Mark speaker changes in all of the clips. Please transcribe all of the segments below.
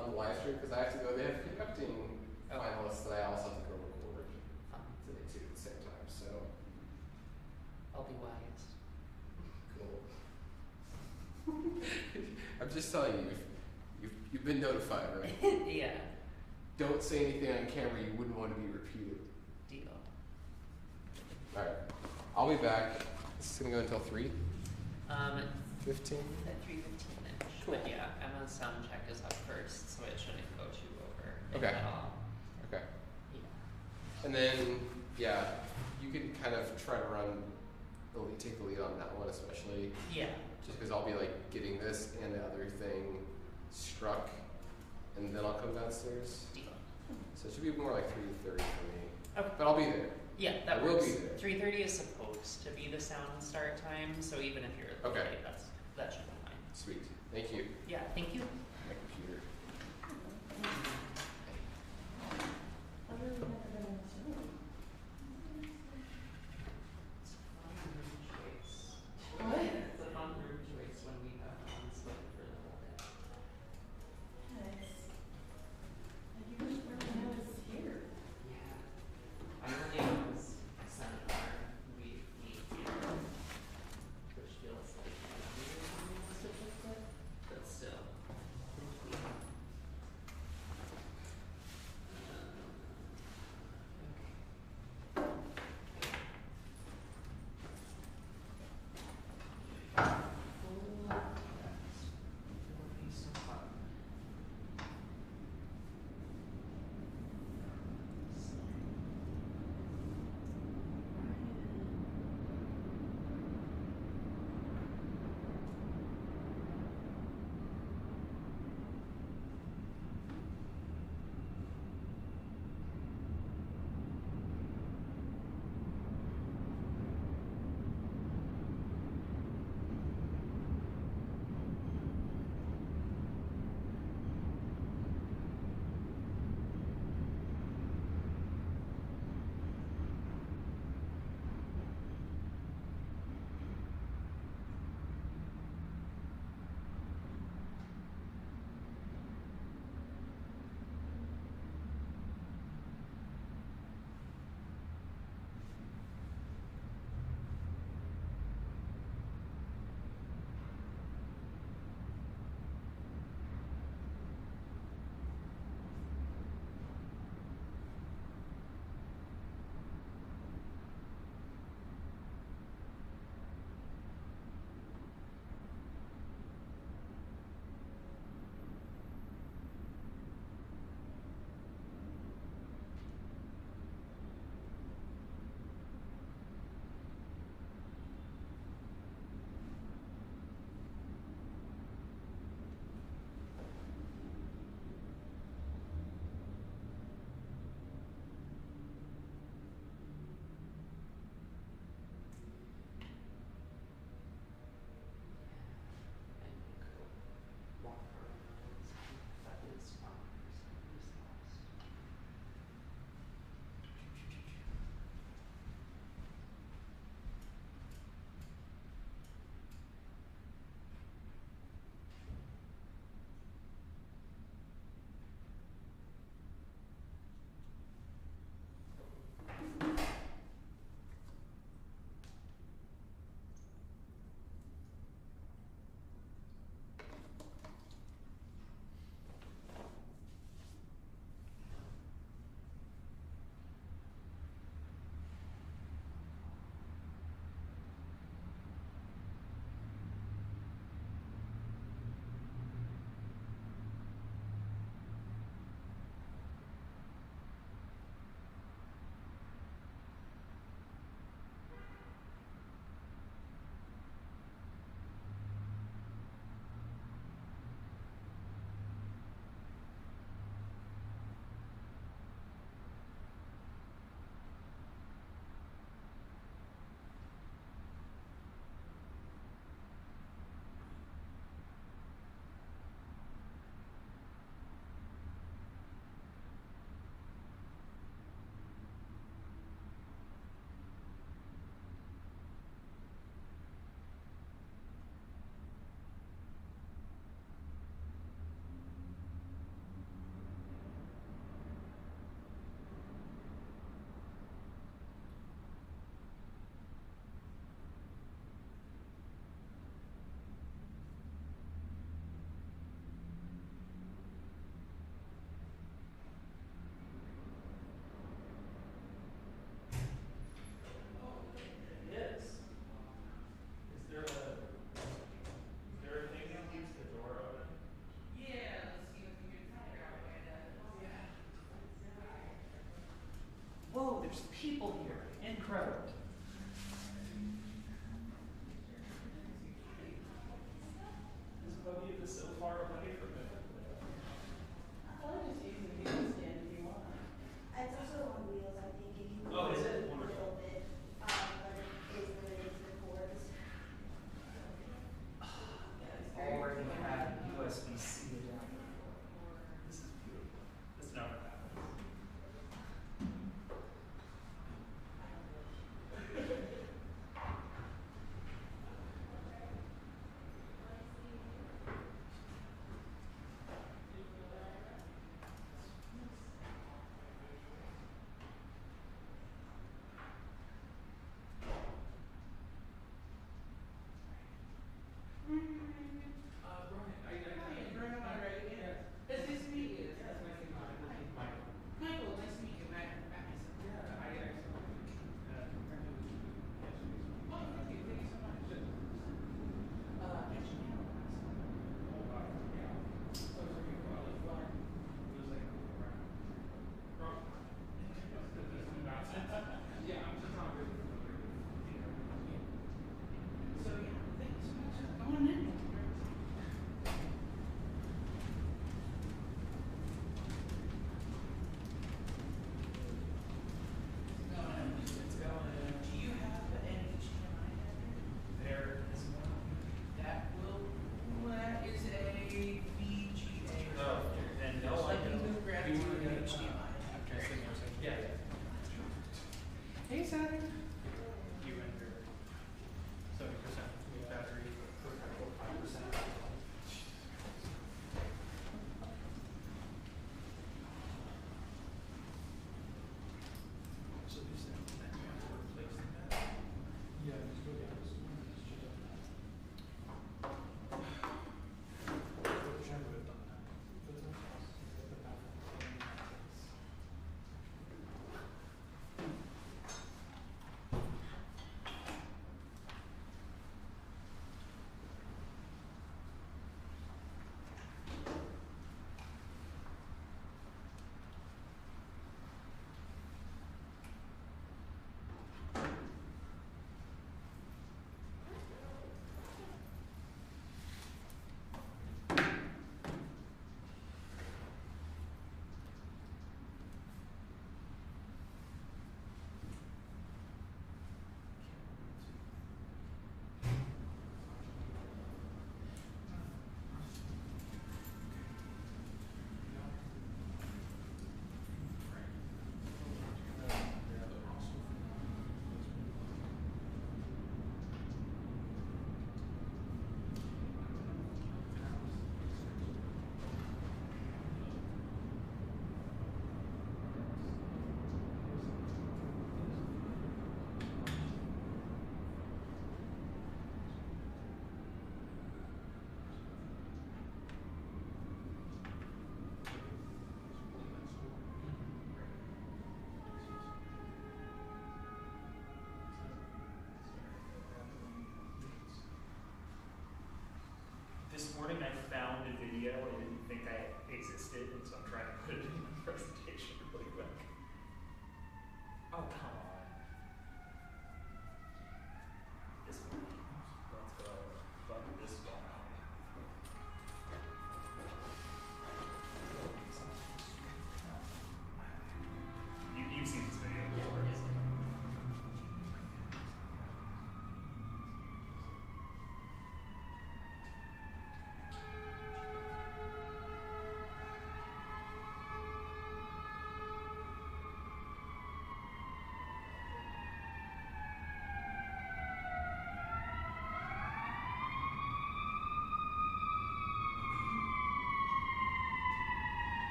Speaker 1: on the live stream because I have to go. They have conducting finalists that I also have to go record today too at the same time. So
Speaker 2: I'll be wise.
Speaker 1: Cool. I'm just telling you, you've been notified, right?
Speaker 2: Yeah.
Speaker 1: Don't say anything on camera you wouldn't want to be repeated.
Speaker 2: Deal.
Speaker 1: All right, I'll be back. This is gonna go until 3. 15.
Speaker 2: At 3:15ish.
Speaker 1: Cool.
Speaker 2: But yeah, Emma's sound check is up first, so it shouldn't go too over.
Speaker 1: Okay.
Speaker 2: At all.
Speaker 1: Okay.
Speaker 2: Yeah.
Speaker 1: And then, yeah, you can kind of try to run the lead, take the lead on that one, especially.
Speaker 2: Yeah.
Speaker 1: Just because I'll be like getting this and the other thing struck, and then I'll come downstairs.
Speaker 2: Deal.
Speaker 1: So it should be more like 3:30 for me.
Speaker 2: Okay.
Speaker 1: But I'll be there.
Speaker 2: Yeah, that
Speaker 1: I will
Speaker 2: works.
Speaker 1: be there.
Speaker 2: 3:30 is supposed to be the sound start time, so even if you're
Speaker 1: Okay.
Speaker 2: late, that should be fine.
Speaker 1: Sweet. Thank you.
Speaker 2: Yeah, thank you.
Speaker 1: My computer.
Speaker 2: It's a fun room choice. What? It's a fun room choice when we have split for the whole day.
Speaker 3: Nice. And you wish everyone was here.
Speaker 2: Yeah. I only was seminar we meet here, which feels like most of the clip, but still.
Speaker 4: incredible. This buggy is so far away from it.
Speaker 3: I'll just use the wheel stand if you want.
Speaker 5: It's also on wheels, I think, if you
Speaker 4: Oh, is it?
Speaker 5: a
Speaker 4: Wonderful.
Speaker 5: little bit, but it is related to the cords.
Speaker 4: Already had USB-C adapter. This is beautiful. This never happens.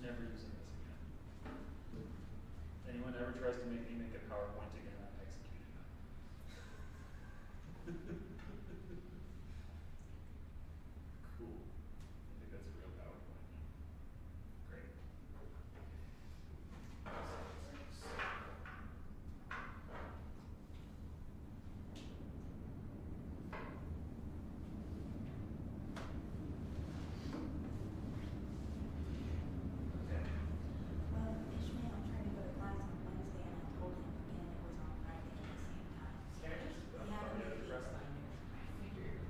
Speaker 4: never using this again. Anyone ever tries to make me make a PowerPoint again, I'm executing them. Cool. I think that's a real PowerPoint. Great.
Speaker 5: Ishmael trying to go to class on Wednesday, and I told him again it was on Friday at the same time.
Speaker 2: Sarah?
Speaker 5: He had a meeting.
Speaker 2: I figured.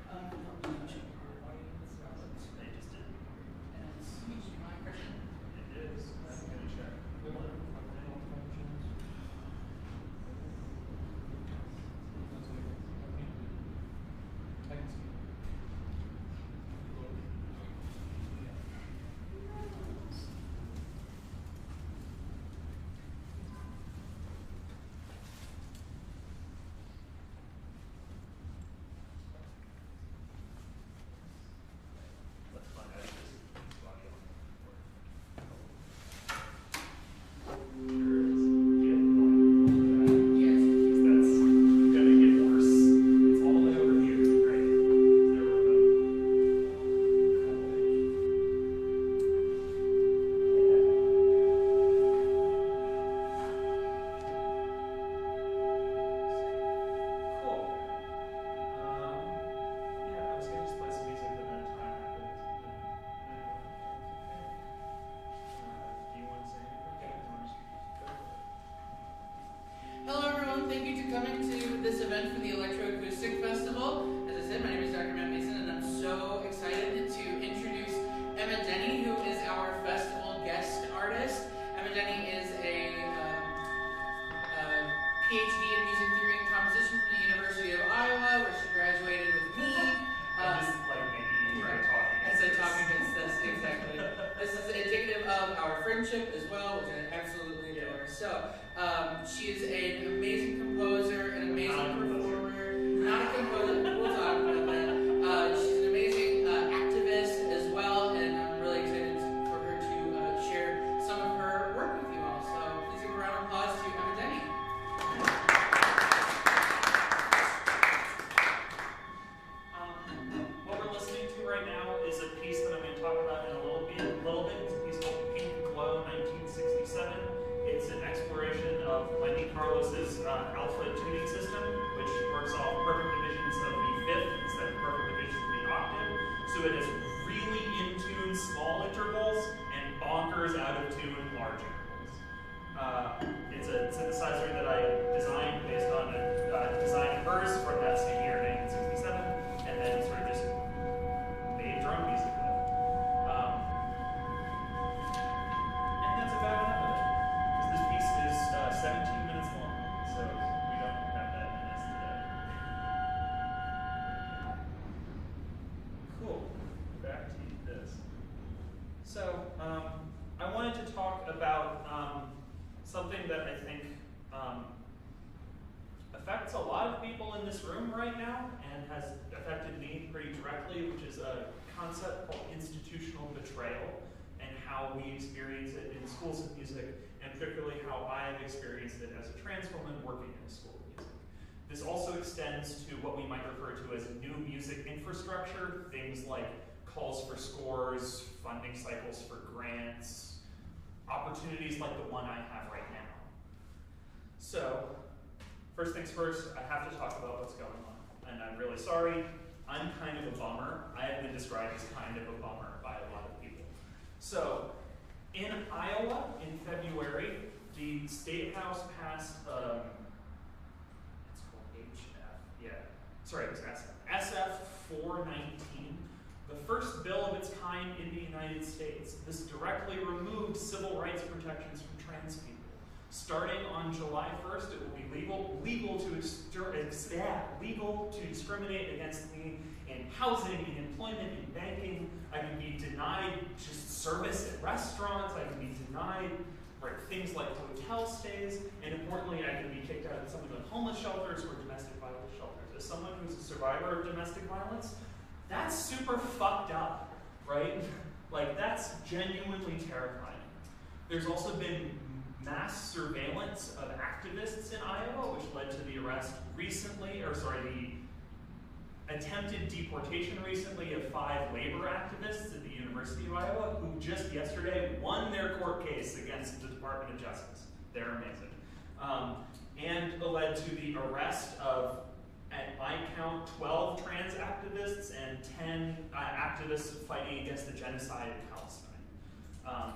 Speaker 2: No, you should be our audience,
Speaker 4: They just didn't.
Speaker 2: and it's usually my question.
Speaker 4: It is. I'm gonna check. Let's find out if this audio. Sure is. Yeah,
Speaker 2: Yes.
Speaker 4: that's gonna get worse. It's all the way over here, right? There we go. Cool. Yeah, I was gonna just play some music, but then time happened. Do you want to say anything?
Speaker 2: Yeah.
Speaker 4: Do you want to just go for it?
Speaker 6: Hello everyone, thank you for coming to this event for the Electro-Acoustic Festival. As I said, my name is Dr. Matt Mason, and I'm so excited to introduce Emma Denney, who is our festival guest artist. Emma Denney is a PhD in music theory and composition from the University of Iowa, where she graduated with me.
Speaker 4: I'm just like making you try to talk
Speaker 6: As I
Speaker 4: against
Speaker 6: talk
Speaker 4: this.
Speaker 6: against this, exactly. This is indicative of our friendship as well, which I absolutely adore. So, she is an amazing composer, an amazing performer, not a composer, we'll talk about that. She's an amazing activist as well, and I'm really excited for her to share some of her work with you all. So, please give a round of applause to Emma Denney.
Speaker 4: What we're listening to right now is a piece that I'm going to talk about in a little bit. It's a piece called Pink Glow 1967. It's an exploration of Wendy Carlos's alpha tuning system, which works off perfect divisions of the fifth instead of perfect divisions of the octave. So it has really in tune small intervals and bonkers out of tune large intervals. It's a synthesizer that I designed based on a design of hers from that same year, 1967, and then sort of just made drum music with it. And that's about enough of it, because this piece is 17 minutes long, so we don't have that in us today. Cool. Back to this. So, I wanted to talk about something that I think affects a lot of people in this room right now and has affected me pretty directly, which is a concept called institutional betrayal and how we experience it in schools of music, and particularly how I have experienced it as a trans woman working in a school of music. This also extends to what we might refer to as new music infrastructure, things like calls for scores, funding cycles for grants, opportunities like the one I have right now. So, first things first, I have to talk about what's going on. And I'm really sorry, I'm kind of a bummer. I have been described as kind of a bummer by a lot of people. So, in Iowa, in February, the State House passed, it's called HF, yeah, sorry, it was SF 419, the first bill of its kind in the United States. This directly removed civil rights protections from trans people. Starting on July 1st, it will be legal to discriminate against me in housing, in employment, in banking. I can be denied just service at restaurants. I can be denied things like hotel stays. And importantly, I can be kicked out of some of the homeless shelters or domestic violence shelters. As someone who's a survivor of domestic violence, that's super fucked up, right? Like, that's genuinely terrifying. There's also been mass surveillance of activists in Iowa, which led to the arrest recently, the attempted deportation recently of 5 labor activists at the University of Iowa who just yesterday won their court case against the Department of Justice. They're amazing. And led to the arrest of, at my count, 12 trans activists and 10 activists fighting against the genocide in Palestine.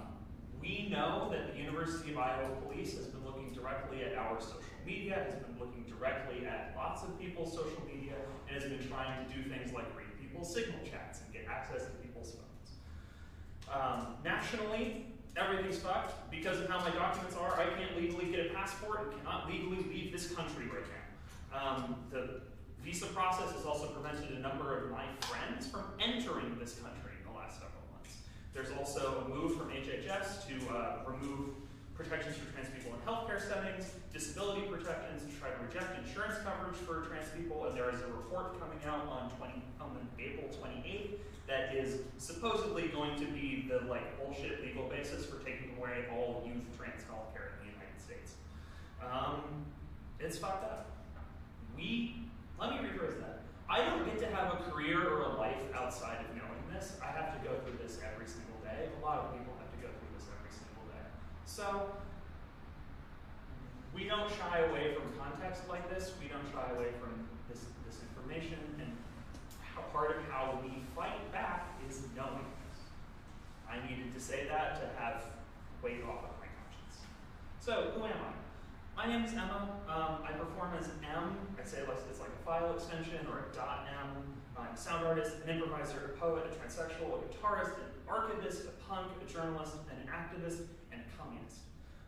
Speaker 4: We know that the University of Iowa Police has been looking directly at our social media, has been looking directly at lots of people's social media, and has been trying to do things like read people's signal chats and get access to people's phones. Nationally, everything's fucked. Because of how my documents are, I can't legally get a passport and cannot legally leave this country right now. The visa process has also prevented a number of my friends from entering this country in the last several months. There's also a move from HHS to remove protections for trans people in healthcare settings, disability protections to try to reject insurance coverage for trans people, and there is a report coming out on April 28th that is supposedly going to be the bullshit legal basis for taking away all youth trans healthcare in the United States. It's fucked up. Let me rephrase that. I don't get to have a career or a life outside of knowing this. I have to go through this every single day. A lot of people have to go through this every single day. So, we don't shy away from context like this. We don't shy away from this information. And part of how we fight back is knowing this. I needed to say that to have weight off of my conscience. So, who am I? My name is Emma. I perform as M. I say it's like a file extension or a .m. I'm a sound artist, an improviser, a poet, a transsexual, a guitarist, an archivist, a punk, a journalist, an activist, and a communist.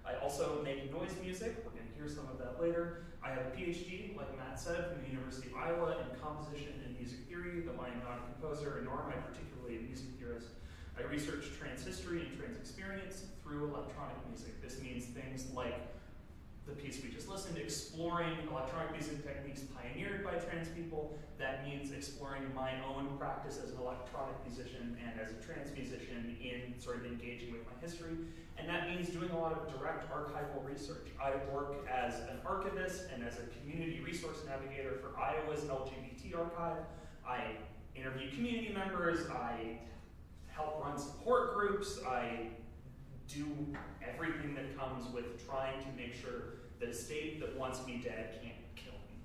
Speaker 4: I also make noise music. We're going to hear some of that later. I have a PhD, like Matt said, from the University of Iowa in composition and music theory, though I am not a composer, nor am I particularly a music theorist. I research trans history and trans experience through electronic music. This means things like the piece we just listened to, exploring electronic music techniques pioneered by trans people. That means exploring my own practice as an electronic musician and as a trans musician in sort of engaging with my history. And that means doing a lot of direct archival research. I work as an archivist and as a community resource navigator for Iowa's LGBT archive. I interview community members, I help run support groups, I do everything that comes with trying to make sure that a state that wants me dead can't kill me.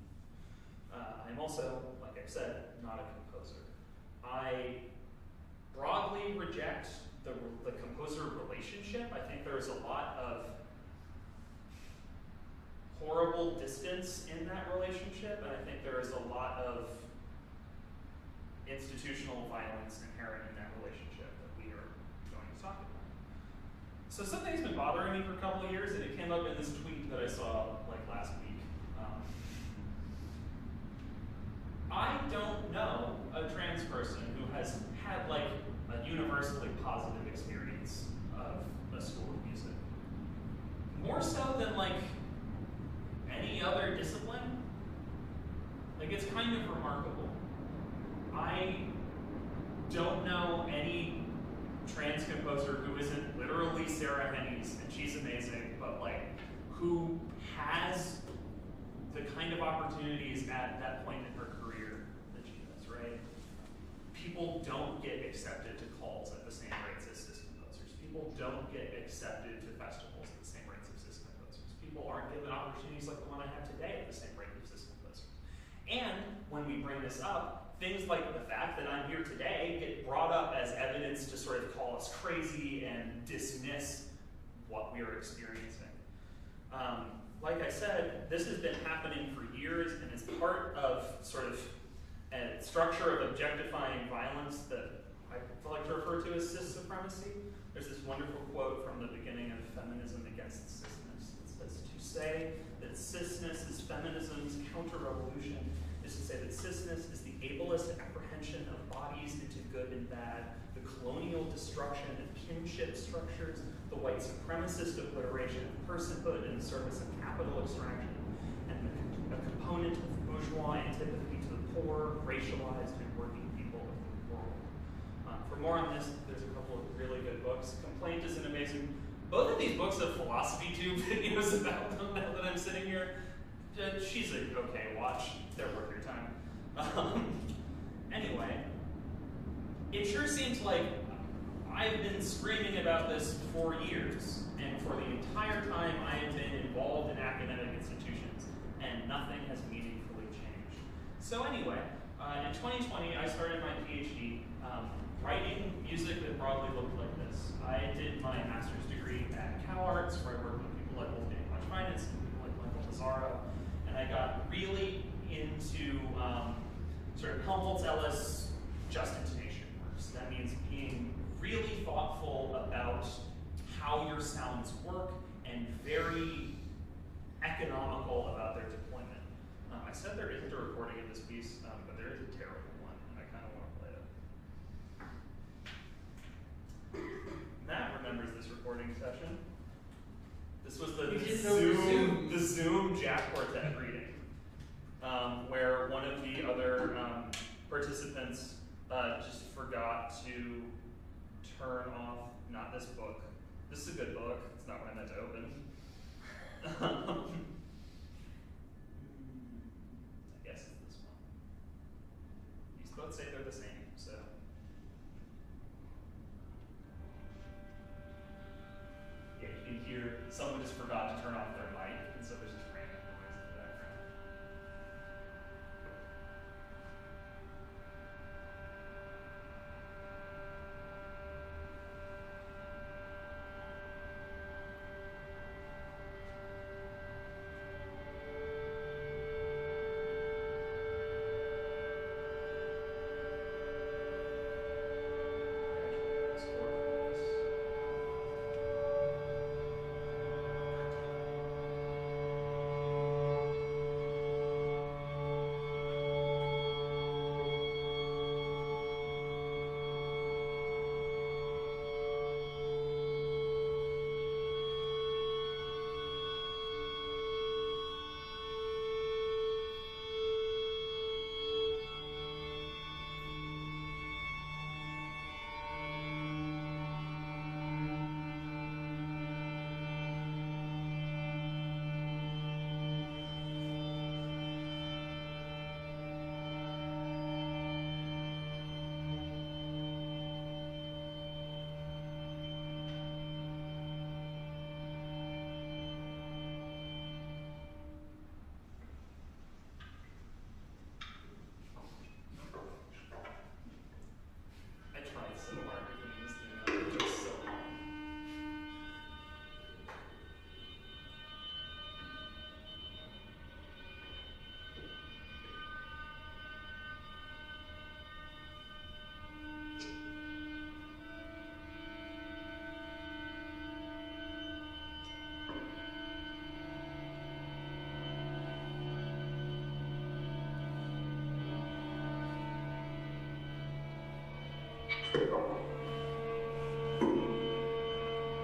Speaker 4: I'm also, like I said, not a composer. I broadly reject the composer relationship. I think there's a lot of horrible distance in that relationship, and I think there is a lot of institutional violence inherent in that relationship that we are going to talk about. So something's been bothering me for a couple of years, and it came up in this tweet that I saw last week. I don't know a trans person who has had a universally positive experience of a school of music. More so than any other discipline. It's kind of remarkable. I don't know any trans composer who isn't literally Sarah Hennies, and she's amazing, but who has the kind of opportunities at that point in her career that she does, right? People don't get accepted to calls at the same rates as cis composers. People don't get accepted to festivals at the same rates of cis composers. People aren't given opportunities like the one I have today at the same rate of cis composers. And when we bring this up, things like the fact that I'm here today get brought up as evidence to sort of call us crazy and dismiss what we are experiencing. Like I said, this has been happening for years, and it's part of sort of a structure of objectifying violence that I like to refer to as cis supremacy. There's this wonderful quote from the beginning of Feminism Against Cisness. It says, "To say that cisness is feminism's counter-revolution is to say that cisness is the ablest apprehension of bodies into good and bad, the colonial destruction of kinship structures, the white supremacist obliteration of personhood in the service of capital extraction, and a component of bourgeois antipathy to the poor, racialized, and working people of the world." For more on this, there's a couple of really good books. Complaint is an amazing. Both of these books have philosophy tube videos about them now that I'm sitting here. She's a okay watch. They're worth your time. Anyway, it sure seems like I've been screaming about this for years, and for the entire time I have been involved in academic institutions, and nothing has meaningfully changed. So anyway, in 2020, I started my PhD writing music that broadly looked like this. I did my master's degree at CalArts, where I worked with people like Wolfgang Finance and people like Michael Mazzaro, and I got really into sort of Helmholtz-Ellis just intonation works. That means being really thoughtful about how your sounds work and very economical about their deployment. I said there isn't a recording of this piece, but there is a terrible one, and I kind of want to play it. Matt remembers this recording session. This was the Zoom Jack Quartet reading, where one of the other participants just forgot to turn off, not this book. This is a good book. It's not what I meant to open. I guess it's this one. These both say they're the same, so. Yeah, you can hear someone just forgot to turn off their mic, and so there's just random noise in the background.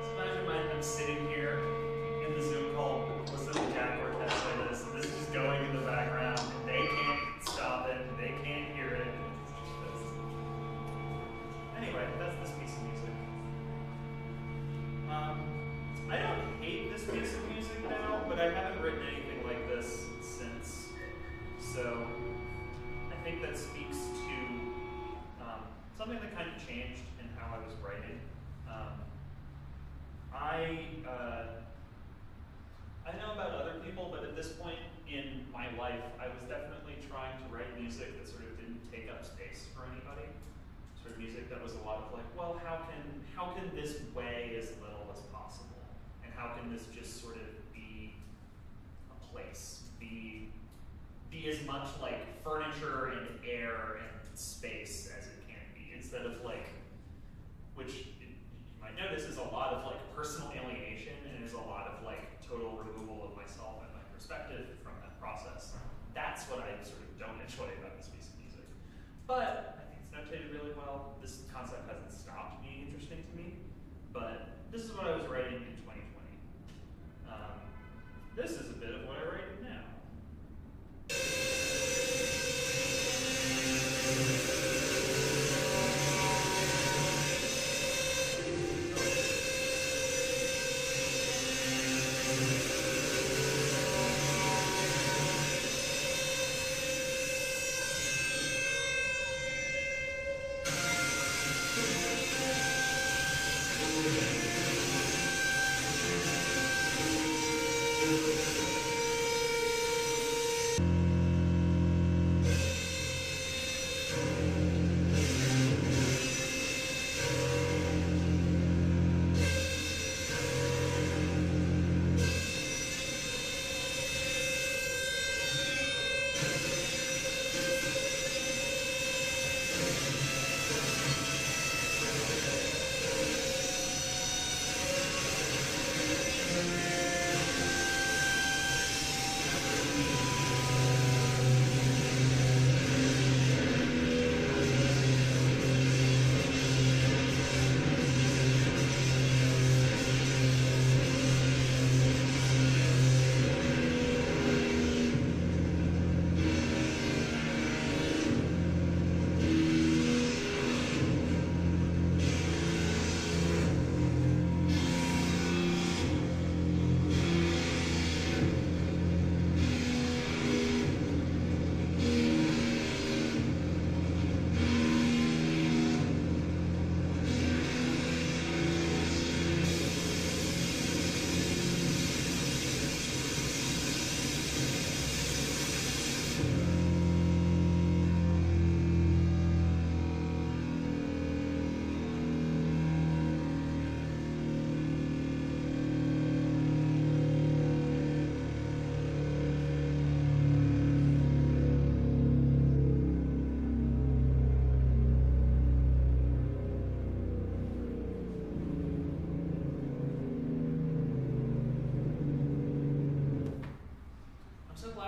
Speaker 4: So imagine I'm sitting here in the Zoom call, listening to Jack Quartet play this, and this is just going in the background, and they can't stop it, and they can't hear it. Anyway, that's this piece of music. I don't hate this piece of music now, but I haven't written anything like this since. So I think that speaks to something that kind of changed in how I was writing. I know about other people, but at this point in my life, I was definitely trying to write music that sort of didn't take up space for anybody. Sort of music that was a lot of like, well, how can this weigh as little as possible? And how can this just sort of be a place, be as much like furniture and air and space as it can be, instead of like, which you might notice is a lot of like personal alienation and is a lot of like total removal of myself and my perspective from that process. That's what I sort of don't enjoy about this piece of music. But I think it's notated really well. This concept hasn't stopped being interesting to me, but this is what I was writing in 2020. This is a bit of what I write now.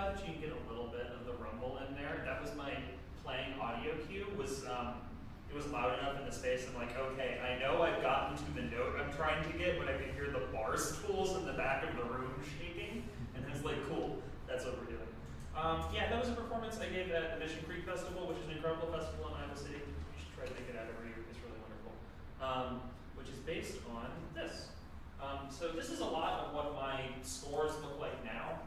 Speaker 4: loud that you can get a little bit of the rumble in there. That was my playing audio cue. It was loud enough in the space. I'm like, okay, I know I've gotten to the note I'm trying to get, but I can hear the bar stools in the back of the room shaking. And it's like, cool, that's what we're doing. Yeah, that was a performance I gave at the Mission Creek Festival, which is an incredible festival in Iowa City. You should try to take it out every year. It's really wonderful. Which is based on this. So this is a lot of what my scores look like now.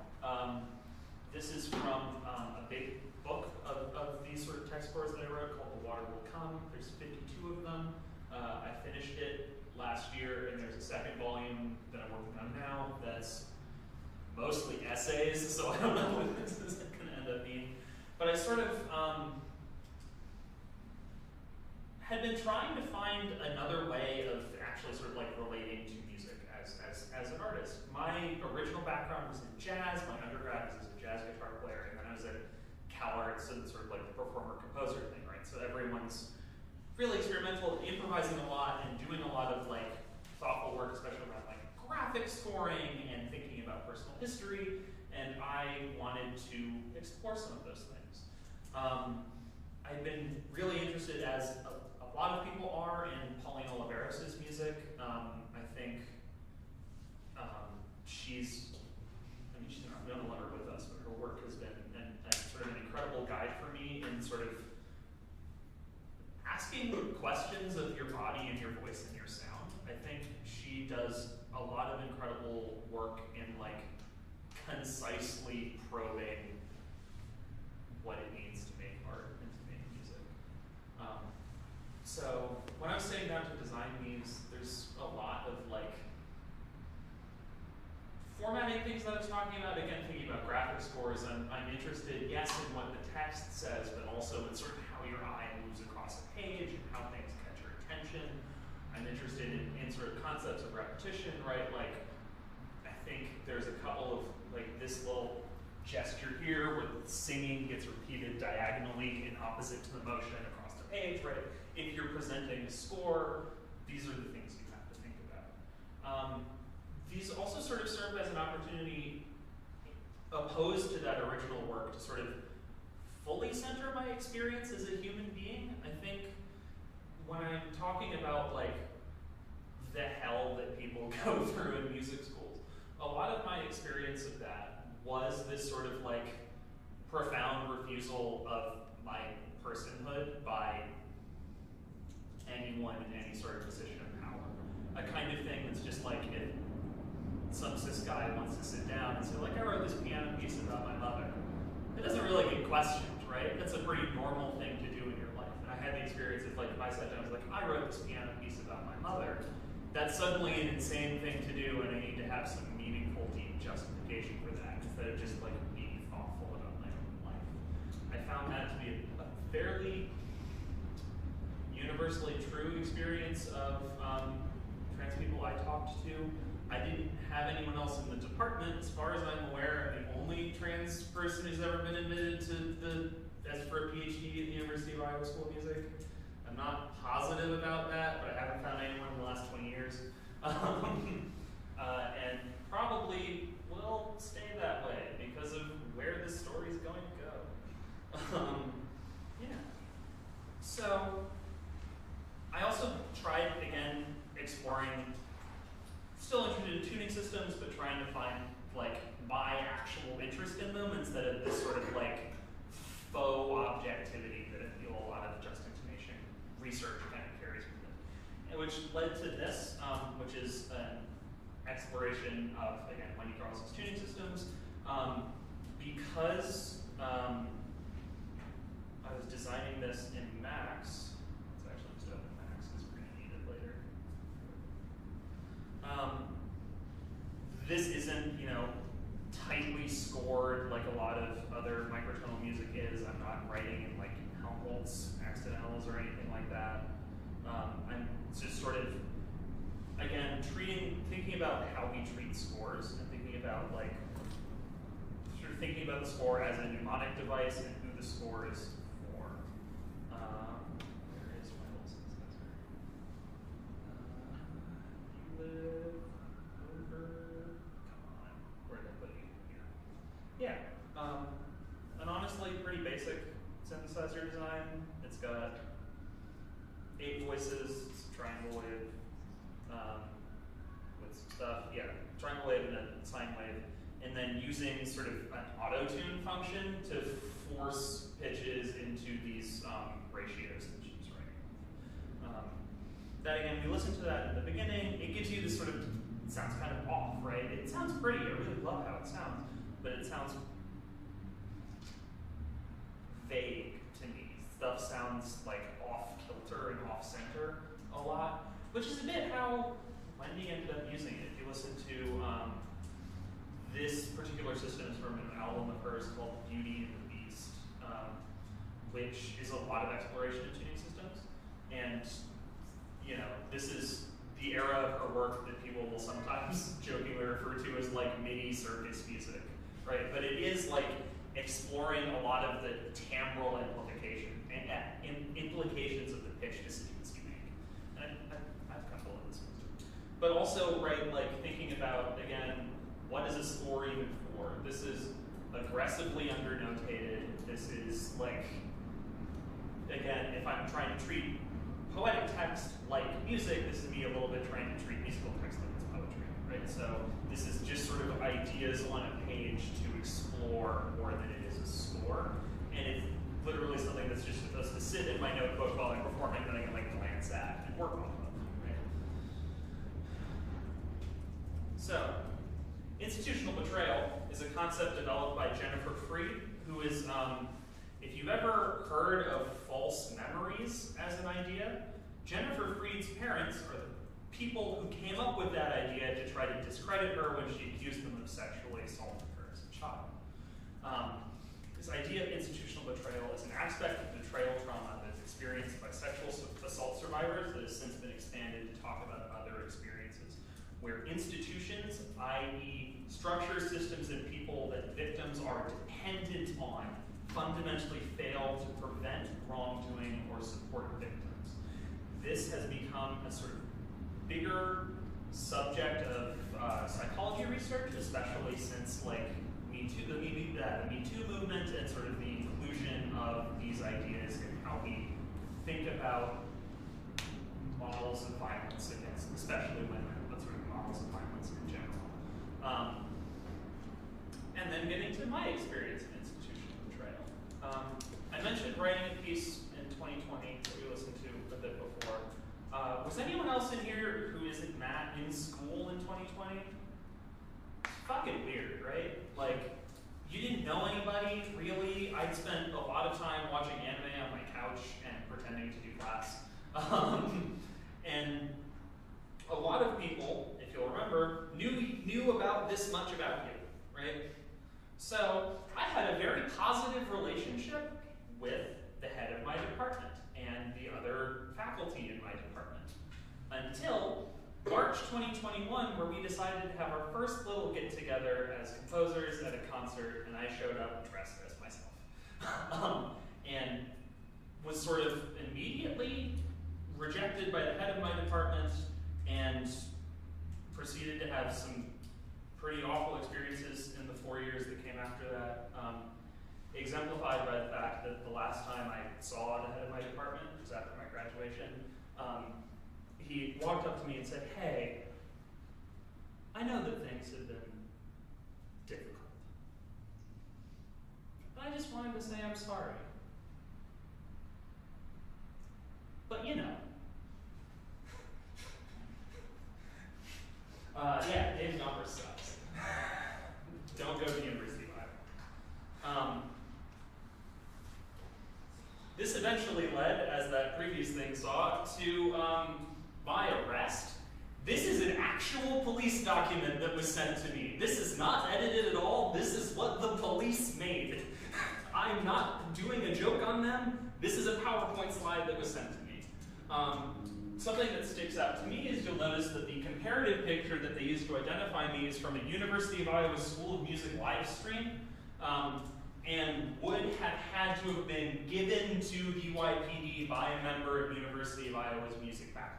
Speaker 4: This is from a big book of these sort of text scores that I wrote called The Water Will Come. There's 52 of them. I finished it last year, and there's a second volume that I'm working on now that's mostly essays, so I don't know what this is going to end up being. But I sort of had been trying to find another way of actually sort of like relating to music as an artist. My original background was in jazz. My undergrad was as a jazz guitar player, and then I was at Cal Arts and sort of like the performer-composer thing, right? So everyone's really experimental, improvising a lot, and doing a lot of like thoughtful work, especially around like graphic scoring and thinking about personal history. And I wanted to explore some of those things. I've been really interested, as a lot of people are, in Paulina Oliveros' music. I think she's no longer with us, but her work has been sort of an incredible guide for me in sort of asking questions of your body and your voice and your sound. I think she does a lot of incredible work in like concisely probing what it means to make art and to make music. So when I was sitting down to design these, there's a lot of like formatting things that I was talking about. Again, thinking about graphic scores, I'm interested, yes, in what the text says, but also in sort of how your eye moves across a page and how things catch your attention. I'm interested in sort of concepts of repetition, right? Like, I think there's a couple of, like, this little gesture here where the singing gets repeated diagonally in opposite to the motion across the page, right? If you're presenting a score, these are the things you have to think about. These also sort of serve as an opportunity, opposed to that original work, to sort of fully center my experience as a human being. I think when I'm talking about like the hell that people go through in music schools, a lot of my experience of that was this sort of like profound refusal of my personhood by anyone in any sort of position of power. A kind of thing that's just like, if some cis guy wants to sit down and say, like, I wrote this piano piece about my mother, it doesn't really get questioned, right? That's a pretty normal thing to do in your life. And I had the experience of, like, if I sat down and was like, I wrote this piano piece about my mother, that's suddenly an insane thing to do, and I need to have some meaningful, deep justification for that, instead of just, like, being thoughtful about my own life. I found that to be a fairly universally true experience of trans people I talked to. I didn't have anyone else in the department. As far as I'm aware, I'm the only trans person who's ever been admitted to as for a PhD at the University of Iowa School of Music. I'm not positive about that, but I haven't found anyone in the last 20 years. And probably will stay that way because of where this story's going to go. Yeah. So I also tried, again, exploring, still interested in tuning systems, but trying to find like my actual interest in them instead of this sort of like faux objectivity that I feel a lot of just-intonation research kind of carries with it. And which led to this, which is an exploration of, again, Wendy Carlson's tuning systems. Because I was designing this in Max, let's actually just open Max because we're going to need it later. This isn't, tightly scored like a lot of other microtonal music is. I'm not writing in like Helmholtz accidentals or anything like that. I'm just sort of, again, thinking about how we treat scores and thinking about like, sort of thinking about the score as a mnemonic device and who the score is for. Where is my little synthesizer? You live over, come on, where did I put you? Here. Yeah. basic synthesizer design. It's got 8 voices, it's a triangle wave, with stuff, yeah, triangle wave and a sine wave, and then using sort of an auto-tune function to force pitches into these ratios that she's writing. That again, we listened to that in the beginning, it gives you this sort of, it sounds kind of off, right? It sounds pretty, I really love how it sounds, but it sounds vague to me. Stuff sounds like off kilter and off center a lot, which is a bit how Wendy ended up using it. If you listen to this particular system is from an album of hers called Beauty and the Beast, which is a lot of exploration of tuning systems. And you know, this is the era of her work that people will sometimes jokingly refer to as like MIDI circus music, right? But it is like exploring a lot of the timbral implications of the pitch decisions you make. And I've kind of loved this one. But also, right, like thinking about, again, what is a score even for? This is aggressively undernotated. This is like, again, if I'm trying to treat poetic text like music, this is me a little bit trying to treat musical text like it's poetry, right? So this is just sort of ideas on a page to explore more than it is a score. And it's literally something that's just supposed to sit in my notebook while I'm performing that I can like glance at and work off of, right? So, institutional betrayal is a concept developed by Jennifer Freed, who is, if you've ever heard of false memories as an idea, Jennifer Freed's parents are the people who came up with that idea to try to discredit her when she accused them of sexually assaulting her as a child. This idea of institutional betrayal is an aspect of betrayal trauma that is experienced by sexual assault survivors that has since been expanded to talk about other experiences, where institutions, i.e. structures, systems, and people that victims are dependent on, fundamentally fail to prevent wrongdoing or support victims. This has become a sort of bigger subject of psychology research, especially since like Me Too, the Me Too movement and sort of the inclusion of these ideas in how we think about models of violence against, especially women, but sort of models of violence in general. And then getting to my experience in institutional betrayal. I mentioned writing a piece in 2020 that we listened to a bit before. Was anyone else in here who isn't Matt in school in 2020? It's fucking weird, right? Like, you didn't know anybody, really. I'd spent a lot of time watching anime on my couch and pretending to do class. And a lot of people, if you'll remember, knew about this much about you, right? So I had a very positive relationship with the head of my department and the other faculty in my department until March 2021, where we decided to have our first little get-together as composers at a concert, and I showed up dressed as myself. And was sort of immediately rejected by the head of my department and proceeded to have some pretty awful experiences in the 4 years that came after that, exemplified by the fact that the last time I saw the head of my department was after my graduation. He walked up to me and said, "Hey, I know that things have been difficult, but I just wanted to say I'm sorry. But you know." Yeah, Dave's number sucks. Don't go to the University of Iowa. This eventually led, as that previous thing saw, to my arrest. This is an actual police document that was sent to me. This is not edited at all. This is what the police made. I'm not doing a joke on them. This is a PowerPoint slide that was sent to me. Something that sticks out to me is you'll notice that the comparative picture that they used to identify me is from a University of Iowa School of Music live stream, and would have had to have been given to DYPD by a member of University of Iowa's music faculty.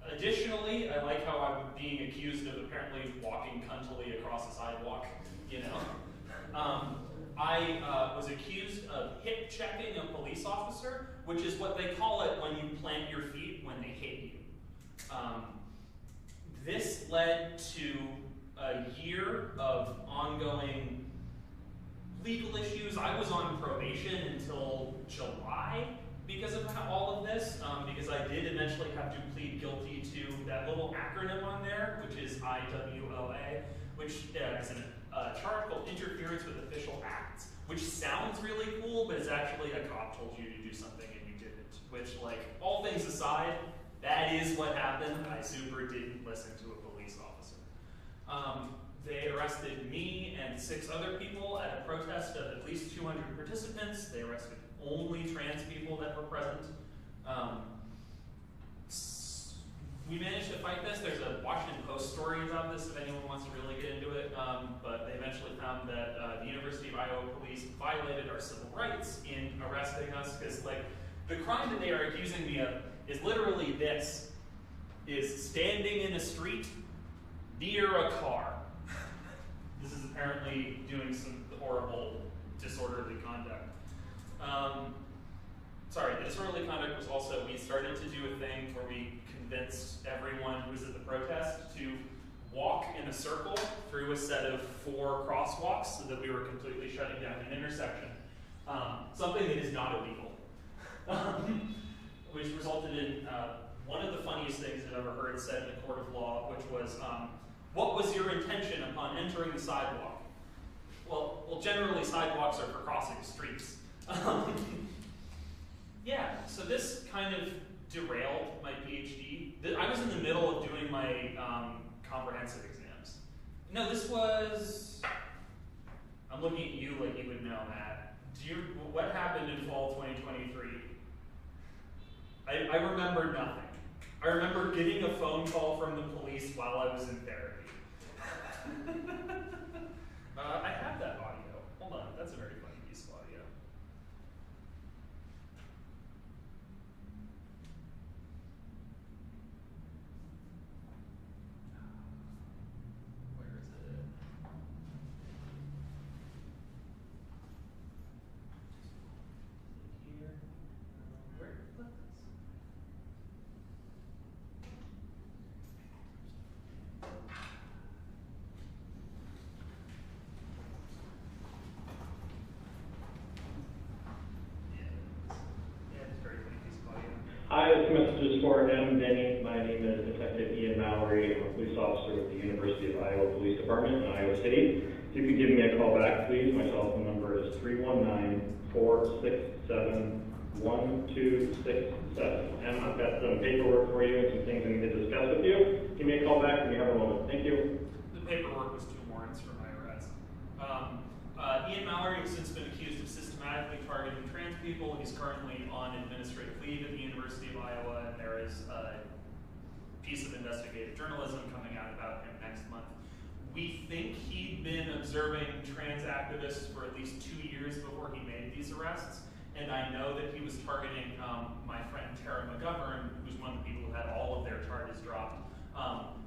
Speaker 4: Additionally, I like how I'm being accused of apparently walking cuntily across a sidewalk, you know. I I was accused of hip checking a police officer, which is what they call it when you plant your feet when they hit you. This led to a year of ongoing legal issues. I was on probation until July because of all of this, because I did eventually have to plead guilty to that little acronym on there, which is IWOA, which is a charge called interference with official acts, which sounds really cool, but it's actually a cop told you to do something and you didn't, which, like, all things aside, that is what happened. I super didn't listen to a police officer. They arrested me and 6 other people at a protest of at least 200 participants. They arrested only trans people that were present. We managed to fight this. There's a Washington Post story about this if anyone wants to really get into it. But they eventually found that the University of Iowa police violated our civil rights in arresting us, because, like, the crime that they are accusing me of is literally this, is standing in a street near a car. This is apparently doing some horrible disorderly conduct. The disorderly conduct was also, we started to do a thing where we convinced everyone who was at the protest to walk in a circle through a set of 4 crosswalks so that we were completely shutting down an intersection. Something that is not illegal. Which resulted in one of the funniest things I've ever heard said in a court of law, which was, what was your intention upon entering the sidewalk? Well, generally sidewalks are for crossing streets. Yeah, so this kind of derailed my PhD. I was in the middle of doing my comprehensive exams. No, this was, I'm looking at you like you would know, Matt. What happened in fall 2023? I remember nothing. I remember getting a phone call from the police while I was in therapy. I have that audio. Hold on, that's a very funny piece of audio. Where is it? Here. Where? Look.
Speaker 7: Hi, this message is for Denney. My name is Detective Ian Mallory. I'm a police officer with the University of Iowa Police Department in Iowa City. If you could give me a call back, please. My cell phone number is 319-467-1267. And I've got some paperwork for you and some things I need to discuss with you. Give me a call back when you have a moment. Thank you.
Speaker 4: The paperwork was 2 warrants for my arrest. Ian Mallory has since been accused of systematically targeting trans people. He's currently on administrative leave at the University of Iowa, and there is a piece of investigative journalism coming out about him next month. We think he'd been observing trans activists for at least 2 years before he made these arrests, and I know that he was targeting my friend Tara McGovern, who's one of the people who had all of their charges dropped,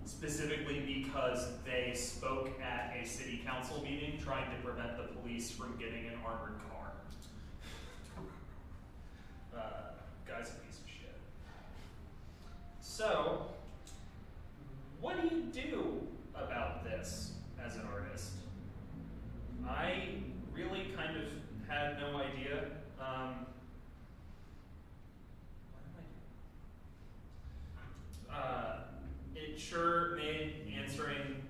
Speaker 4: specifically because they spoke at a city council meeting trying to prevent the police from getting an armored car. Guy's a piece of shit. So, what do you do about this as an artist? I really kind of had no idea. It sure made answering,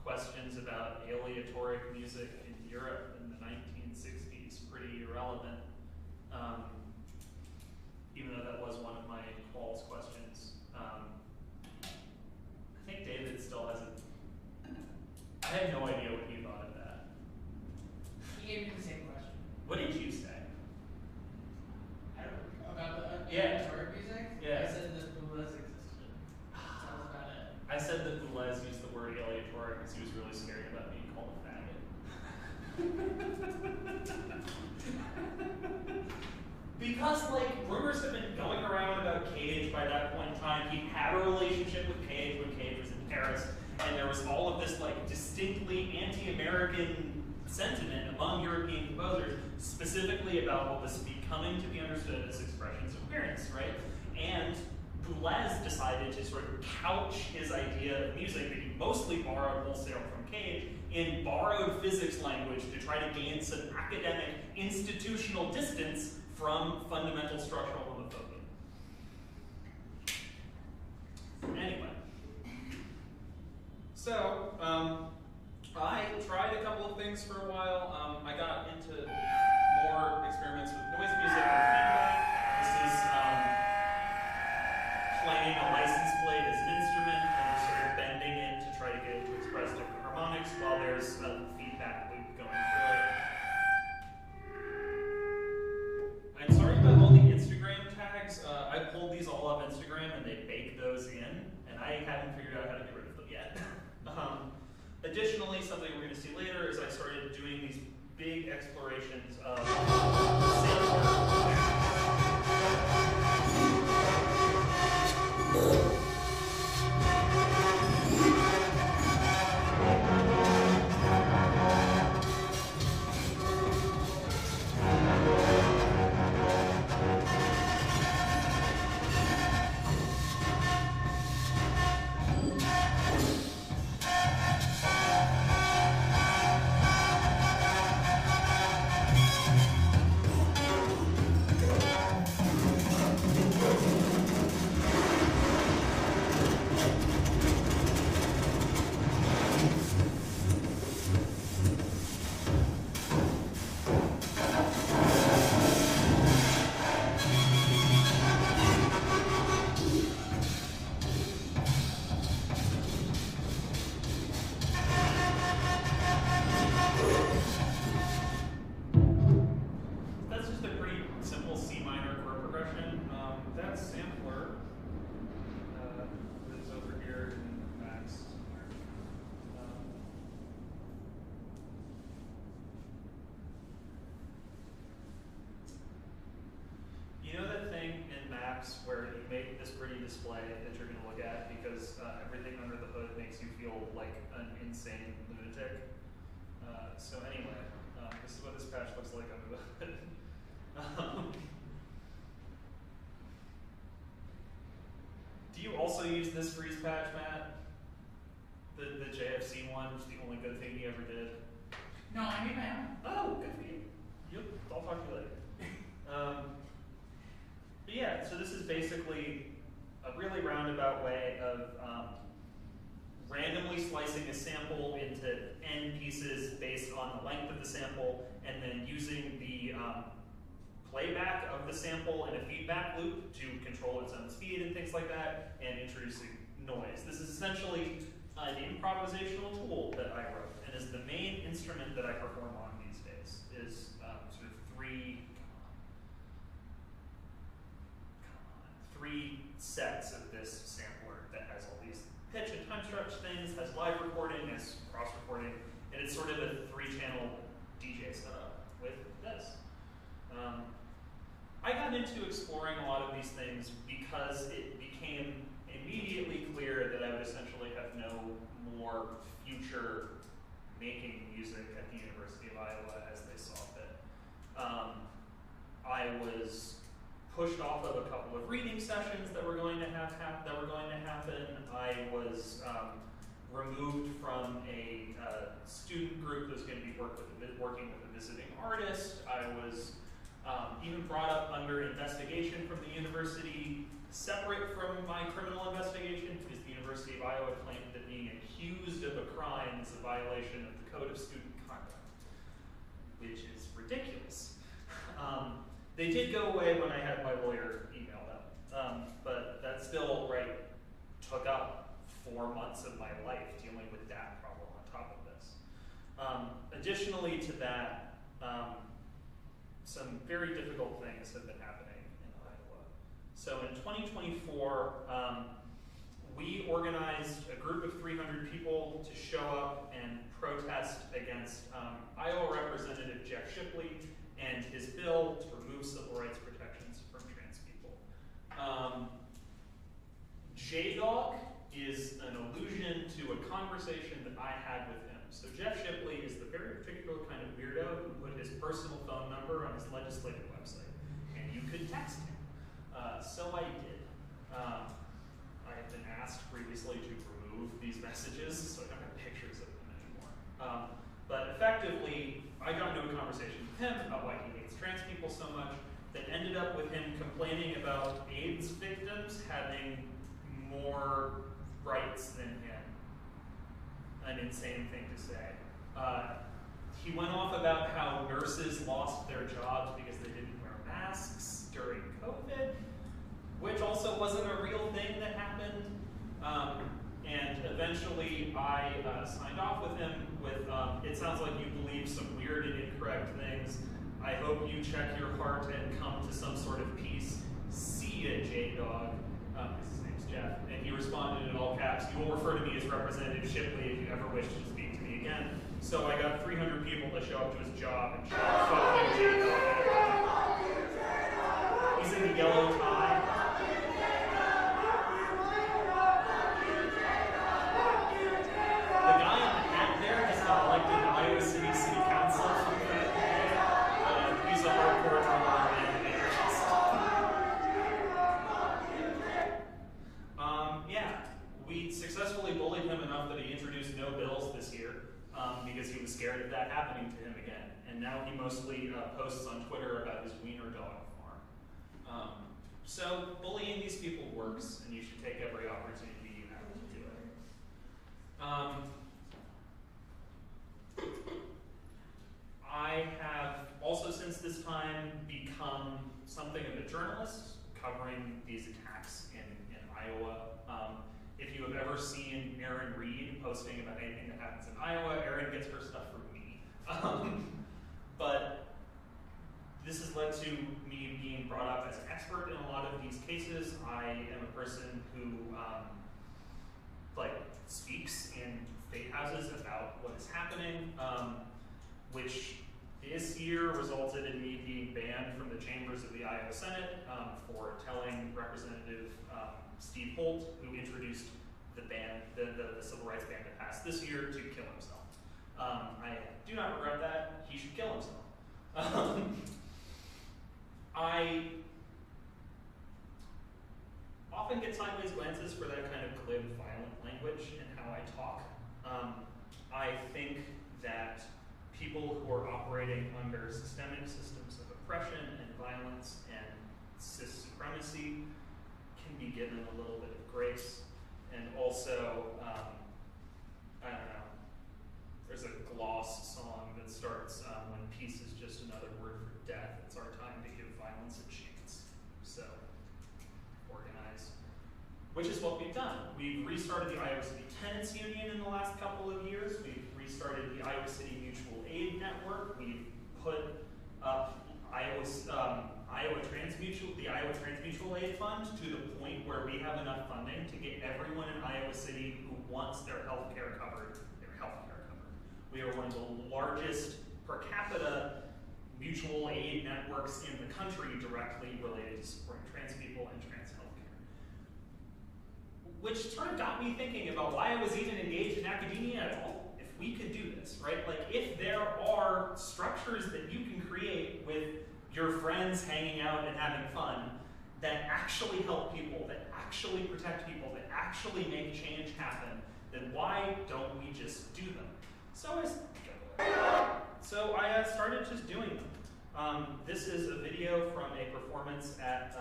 Speaker 4: questions about aleatoric music in Europe in the 1960s pretty irrelevant. Even though that was one of my quals questions. I think David still hasn't. I have no idea what he thought of that.
Speaker 6: He gave me the same question.
Speaker 4: What did you say?
Speaker 6: I don't know. About the electronic music?
Speaker 4: Yeah.
Speaker 6: I said that Boulez existed. That was about it.
Speaker 4: I said that Boulez used the word aleatoric because he was really scared about being called a faggot. Because, rumors have been going around about Cage by that point in time. He had a relationship with Cage when Cage was in Paris, and there was all of this, distinctly anti-American sentiment among European composers, specifically about what was becoming to be understood as expressions of queerness, right? And Boulez decided to sort of couch his idea of music that he mostly borrowed wholesale from Cage in borrowed physics language to try to gain some academic institutional distance from fundamental structural homophobia. Anyway, so I tried a couple of things for a while. I got into more experiments with noise music and feedback. This is playing a license plate as an instrument and sort of bending it to try to get it to express different harmonics while there's a feedback loop going through it. I'm sorry about all the Instagram tags. I pulled these all off Instagram and they bake those in, and I haven't figured out how to get rid of them yet. Additionally, something we're going to see later is I started doing these big explorations of where you make this pretty display that you're going to look at because everything under the hood makes you feel like an insane lunatic. So anyway, this is what this patch looks like under the hood. Do you also use this freeze patch, Matt? The JFC one, which is the only good thing he ever did?
Speaker 6: No, I made my own.
Speaker 4: Oh, good for you. Yep, I'll talk to you later. But yeah, so this is basically a really roundabout way of randomly slicing a sample into n pieces based on the length of the sample, and then using the playback of the sample in a feedback loop to control its own speed and things like that, and introducing noise. This is essentially an improvisational tool that I wrote, and is the main instrument that I perform on these days, is sort of three sets of this sampler that has all these pitch and time stretch things, has live recording, has cross recording, and it's sort of a 3-channel DJ setup with this. I got into exploring a lot of these things because it became immediately clear that I would essentially have no more future making music at the University of Iowa as they saw fit. I was pushed off of a couple of reading sessions that were going to happen. I was removed from a student group that was going to be working with a visiting artist. I was even brought up under investigation from the university, separate from my criminal investigation, because the University of Iowa claimed that being accused of a crime is a violation of the Code of Student Conduct, which is ridiculous. They did go away when I had my lawyer email them, but that still, took up 4 months of my life dealing with that problem on top of this. Additionally to that, some very difficult things have been happening in Iowa. So in 2024, we organized a group of 300 people to show up and protest against Iowa Representative Jeff Shipley and his bill to remove civil rights protections from trans people. J-Dog is an allusion to a conversation that I had with him. So Jeff Shipley is the very particular kind of weirdo who put his personal phone number on his legislative website, and you could text him. So I did. I have been asked previously to remove these messages, so I don't have pictures of them anymore. But effectively, I got into a conversation with him about why he hates trans people so much that ended up with him complaining about AIDS victims having more rights than him. An insane thing to say. He went off about how nurses lost their jobs because they didn't wear masks during COVID, which also wasn't a real thing that happened. And eventually I signed off with him with, it sounds like you believe some weird and incorrect things. I hope you check your heart and come to some sort of peace. See ya, J-Dog. His name's Jeff. And he responded in all caps, you will refer to me as Representative Shipley if you ever wish to speak to me again. So I got 300 people to show up to his job and shout, fuck you, J-Dog. He's in the yellow tie. The guy in the hat there just got elected to Iowa City City Council from that day. He's a hardcore drummer and an anarchist. Yeah, we successfully bullied him enough that he introduced no bills this year because he was scared of that happening to him again. And now he mostly posts on Twitter about his wiener dog farm. So bullying these people works, and you should take every opportunity you have to do it. I have also since this time become something of a journalist covering these attacks in Iowa. If you have ever seen Erin Reed posting about anything that happens in Iowa, Erin gets her stuff from me. But this has led to me being brought up as an expert in a lot of these cases. I am a person who speaks in state houses about what is happening, which this year resulted in me being banned from the chambers of the Iowa Senate for telling Representative Steve Holt, who introduced the ban, the civil rights ban that passed this year, to kill himself. I do not regret that. He should kill himself. I often get sideways glances for that kind of glib, violent language in how I talk. I think that people who are operating under systemic systems of oppression and violence and cis supremacy can be given a little bit of grace. And also, I don't know, there's a Gloss song that starts, when peace is just another word for death, it's our time to give violence a chance. So, organize. Which is what we've done. We've restarted the Iowa City Tenants Union in the last couple of years. We've restarted the Iowa City Mutual Aid Network. We've put up the Iowa Transmutual Aid Fund to the point where we have enough funding to get everyone in Iowa City who wants their health care covered. We are one of the largest per capita mutual aid networks in the country directly related to supporting trans people and trans healthcare. Which sort of got me thinking about why I was even engaged in academia at all. If we could do this, right? Like if there are structures that you can create with your friends hanging out and having fun that actually help people, that actually protect people, that actually make change happen, then why don't we just do them? So I started just doing them. This is a video from a performance at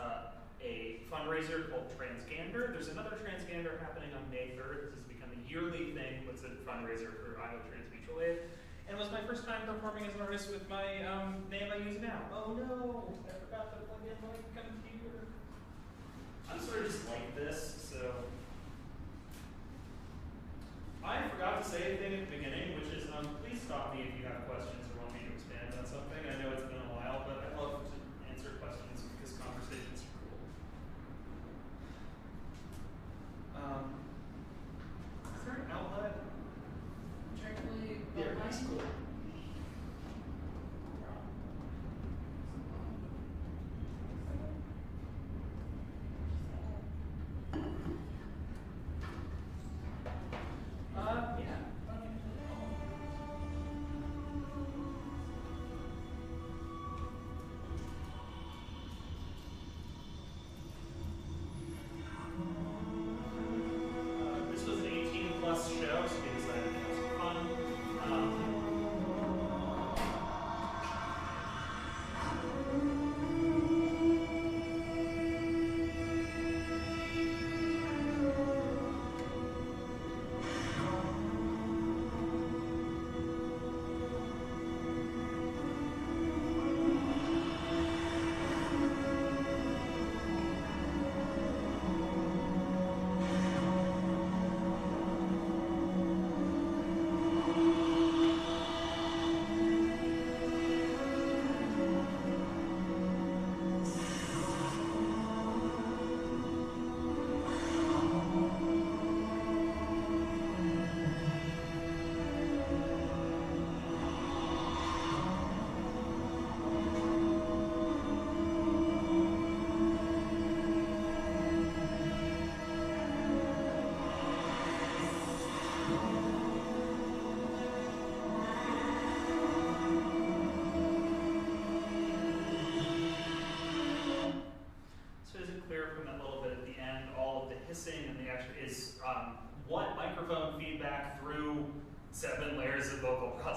Speaker 4: a fundraiser called Transgander. There's another Transgander happening on May 3rd. This has become a yearly thing. It's a fundraiser for Iowa Transmutual Aid. And it was my first time performing as an artist with my name I use now. Oh no, I forgot to plug in my computer. I'm sort of just like this, so. I forgot to say a thing at the beginning, which is please stop me if you have questions or want me to expand on something. I know it's been a while, but I love to answer questions because conversations are cool. Is there an outlet?
Speaker 3: Directly
Speaker 4: Yeah, that's cool. Yeah.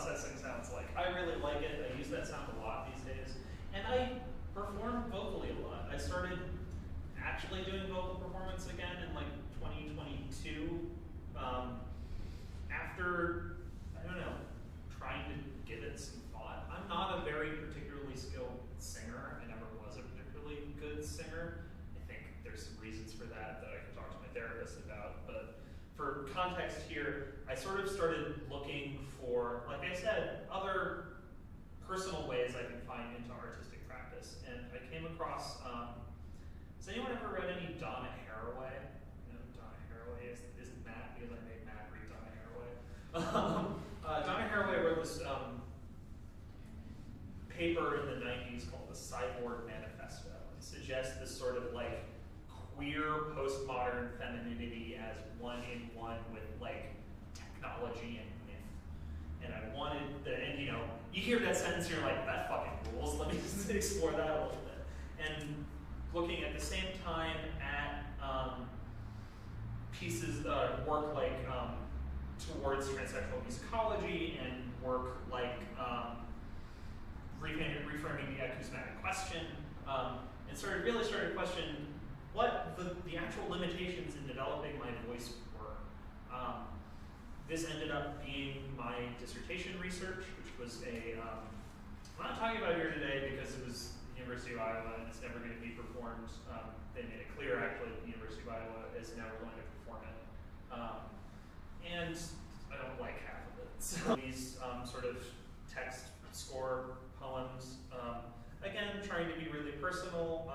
Speaker 4: processing sounds like. I really like it. I use that sound a lot these days. And I perform vocally a lot. I started actually doing vocal performance again in like 2022. After, I don't know, trying to give it some thought. I'm not a very particularly skilled singer. I never was a particularly good singer. I think there's some reasons for that I could talk to my therapist about. But for context here, I sort of started looking for, like I said, other personal ways I can find into artistic practice. And I came across, has anyone ever read any Donna Haraway? You know who Donna Haraway isn't Matt, because I made Matt read Donna Haraway. Donna Haraway wrote this paper in the 90s called the Cyborg Manifesto. It suggests this sort of like queer postmodern femininity as one-in-one with like technology and myth. And I wanted and you know, you hear that sentence and you're like, that fucking rules, let me just explore that a little bit. And looking at the same time at pieces, work like towards transsexual musicology and work like reframing the acousmatic question, and really started to question what the actual limitations in developing my voice were. This ended up being my dissertation research, which was I'm not talking about it here today because it was the University of Iowa and it's never going to be performed. They made it clear actually that the University of Iowa is never going to perform it. And I don't like half of it. So these sort of text score poems, again, trying to be really personal.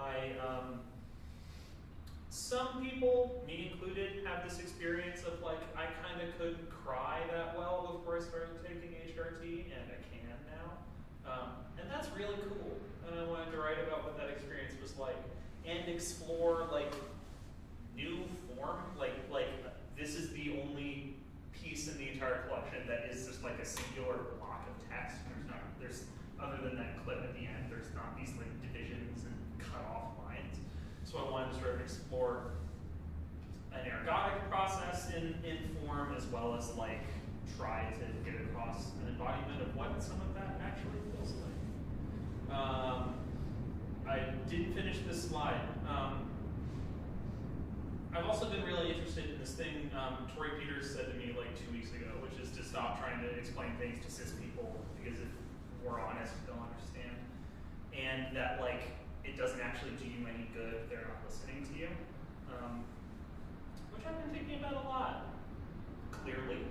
Speaker 4: Some people, me included, have this experience of like, I kind of couldn't cry that well before I started taking HRT, and I can now. And that's really cool. And I wanted to write about what that experience was like and explore like new form, like this is the only piece in the entire collection that is just like a singular block of text. There's other than that clip at the end, there's not these like divisions and cut off lines. So I wanted to sort of explore an ergodic process in form, as well as like try to get across an embodiment of what some of that actually feels like. I didn't finish this slide. I've also been really interested in this thing Tori Peters said to me like 2 weeks ago, which is to stop trying to explain things to cis people, because if we're honest, they'll understand. And that like, it doesn't actually do you any good if they're not listening to you. Which I've been thinking about a lot, clearly.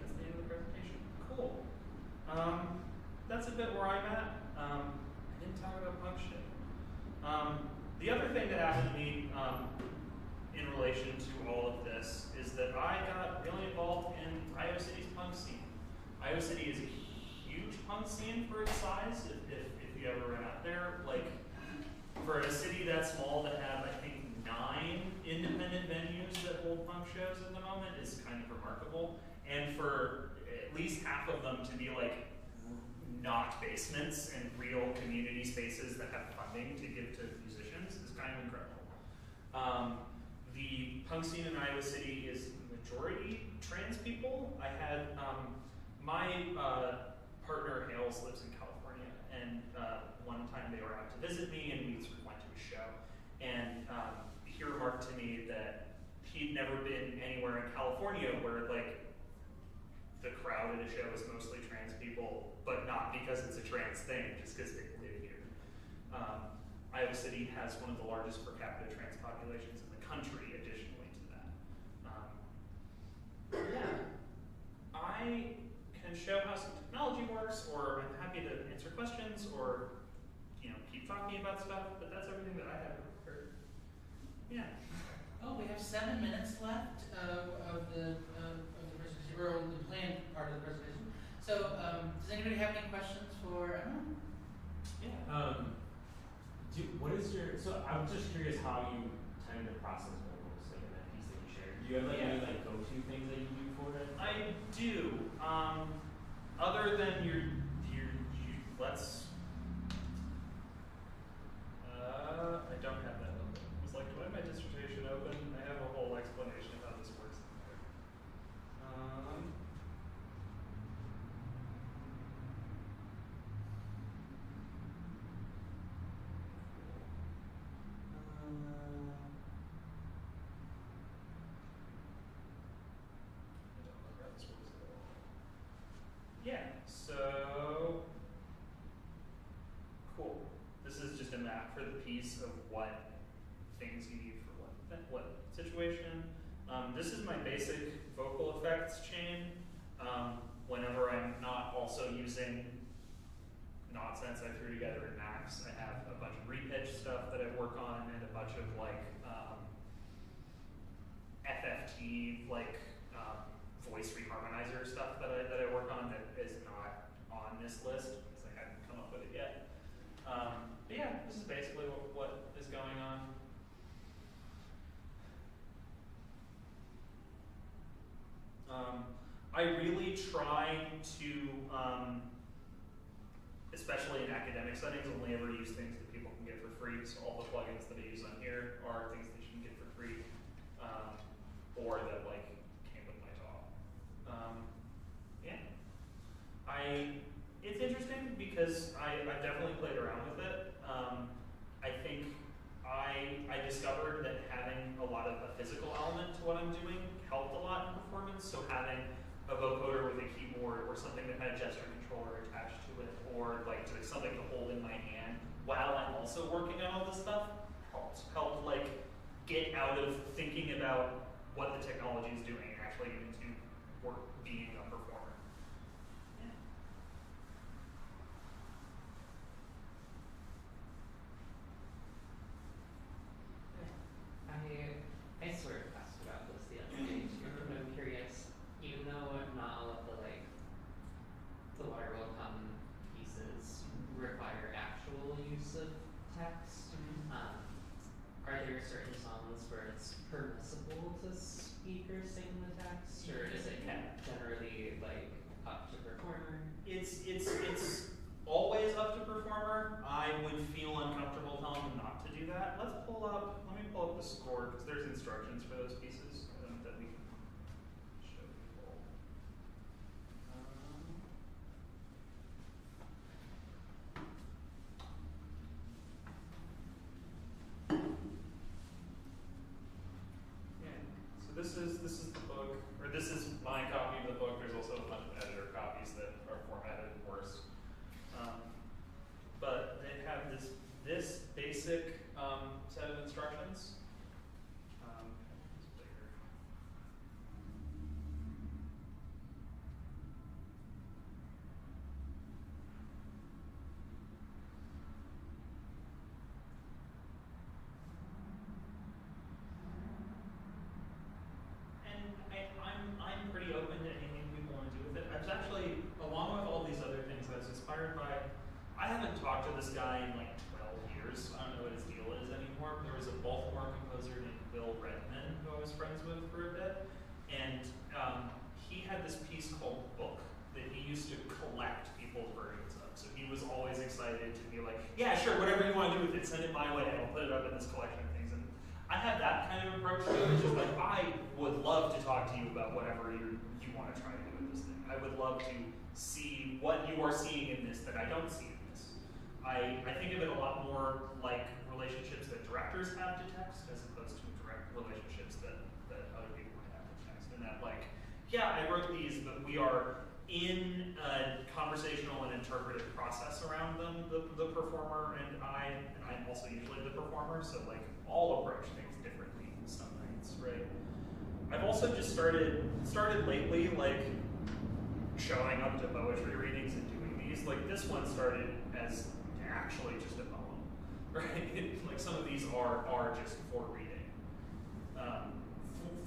Speaker 4: That's the end of the presentation. Cool. That's a bit where I'm at. I didn't talk about punk shit. The other thing that happened to me in relation to all of this is that I got really involved in Iowa City's punk scene. Iowa City is a huge punk scene for its size, if you ever went out there. Like, for a city that small to have, I think, 9 independent venues that hold punk shows at the moment is kind of remarkable. And for at least half of them to be like not basements and real community spaces that have funding to give to musicians is kind of incredible. The punk scene in Iowa City is majority trans people. I had my partner Hales lives in California, and one time they were out to visit me, and we sort of went to a show, and he remarked to me that he'd never been anywhere in California where like the crowd at a show is mostly trans people, but not because it's a trans thing, just because they live here. Iowa City has one of the largest per capita trans populations in the country, additionally to that. Yeah, I can show how some technology works, or I'm happy to answer questions, or keep talking about stuff, but that's everything that I have prepared. Yeah.
Speaker 6: Oh, we have 7 minutes left of the presentation, or the planned part of the presentation. So, does anybody have any questions for Emma?
Speaker 8: Yeah. What is your? So I'm just curious how you tend to process vocals, like in that piece that you shared. Do you have like any like go-to things that you do for it?
Speaker 4: I do. Other than let's. I don't have that open. I was like, do I have my dissertation open? I have a whole explanation of how this works in there. for the piece of what things you need for what situation. This is my basic vocal effects chain. Whenever I'm not also using nonsense I threw together in Max, I have a bunch of repitch stuff that I work on and a bunch of like FFT, like voice reharmonizer stuff that I work on that is not on this list because I haven't come up with it yet. But yeah, this is basically what is going on. I really try to, especially in academic settings, only ever use things that people can get for free. So all the plugins that I use on here are things that you can get for free, or that like came with my talk. Yeah, it's interesting because I've definitely played around with it. I think I discovered that having a lot of a physical element to what I'm doing helped a lot in performance. So having a vocoder with a keyboard or something that had a gesture controller attached to it, or like something to hold in my hand while I'm also working on all this stuff helped like get out of thinking about what the technology is doing and actually get into work being a performer. Yeah.
Speaker 2: I sort of asked about this the other day too, but I'm curious, even though not all of the like the water will come pieces require actual use of text, are there certain songs where it's permissible to speak or sing the text, or is it kept generally like up to performer?
Speaker 4: It's always up to performer. I would feel uncomfortable telling them not to do that. Let me pull up the score because there's instructions for those pieces that we can show people. Yeah. So this is the book, or this is my copy of the book. There's also a bunch of editor copies that are formatted worse. But they have this basic set of instructions. It's bigger. And I'm pretty open to anything people want to do with it. I was actually, along with all these other things, I was inspired by. I haven't talked to this guy in like 12 years. I don't know what his deal is anymore. There was a Baltimore composer named Bill Redman who I was friends with for a bit, and he had this piece called Book that he used to collect people's versions of. So he was always excited to be like, yeah, sure, whatever you want to do with it, send it my way, and I'll put it up in this collection of things. And I have that kind of approach to it. It's just like, I would love to talk to you about whatever you want to try to do with this thing. I would love to see what you are seeing in this that I don't see in this. I think of it a lot more like relationships that directors have to text as opposed to direct relationships that other people might have to text. And that like, yeah, I wrote these, but we are in a conversational and interpretive process around them, the performer and I'm also usually the performer, so like all approach things differently some nights, right? I've also just started lately like showing up to poetry readings and doing these. Like this one started as actually just a poem, right? Like some of these are just for reading.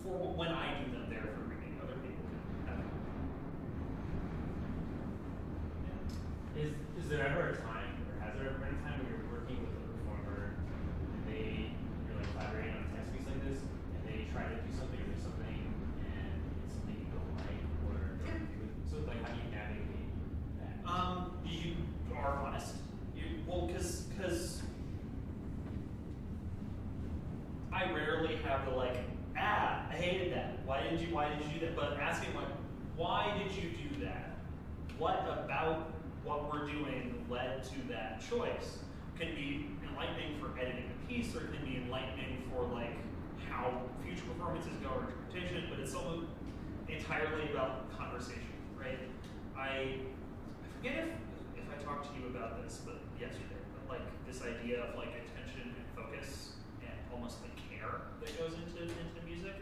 Speaker 4: For when I do them, they're for reading. Other people can have them.
Speaker 8: Is there ever a time, or has there ever been a time where you're working with a performer and you're like collaborating on a text piece like this, and they try to do something or do something, and it's something you don't like, or so like how do you navigate that?
Speaker 4: You are honest. Because I rarely have the like, I hated that. Why did you do that? But asking like, why did you do that? What about what we're doing led to that choice? Can be enlightening for editing a piece, or it can be enlightening for like how future performances go or interpretation, but it's also entirely about conversation, right? I forget if I talked to you about this, but yesterday, but like this idea of like attention focus and almost the care that goes into music.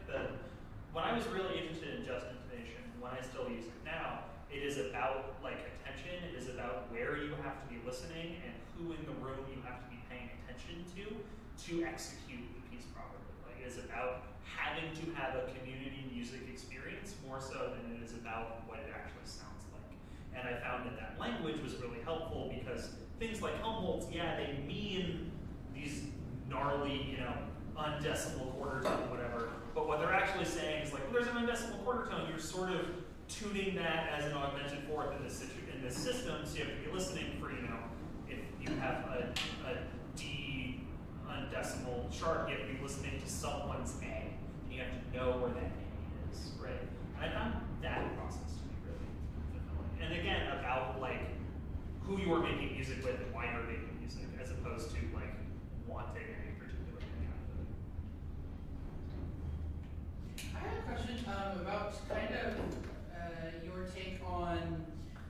Speaker 4: When I was really interested in just intonation, when I still use it now, it is about like attention. It is about where you have to be listening and who in the room you have to be paying attention to execute the piece properly. Like it is about having to have a community music experience more so than it is about what it actually sounds like. And I found that language was really helpful because things like Helmholtz, yeah, they mean these gnarly, undecimal quarter tone, whatever. But what they're actually saying is like, well, there's an undecimal quarter tone. You're sort of tuning that as an augmented fourth in this system. So you have to be listening for, if you have a D undecimal sharp, you have to be listening to someone's A, and you have to know where that A is, right? And I found that process to be really fulfilling. And again, about like who you are making music with and why you're making music, as opposed to like wanting any particular thing out of it.
Speaker 6: I have a question about kind of your take on,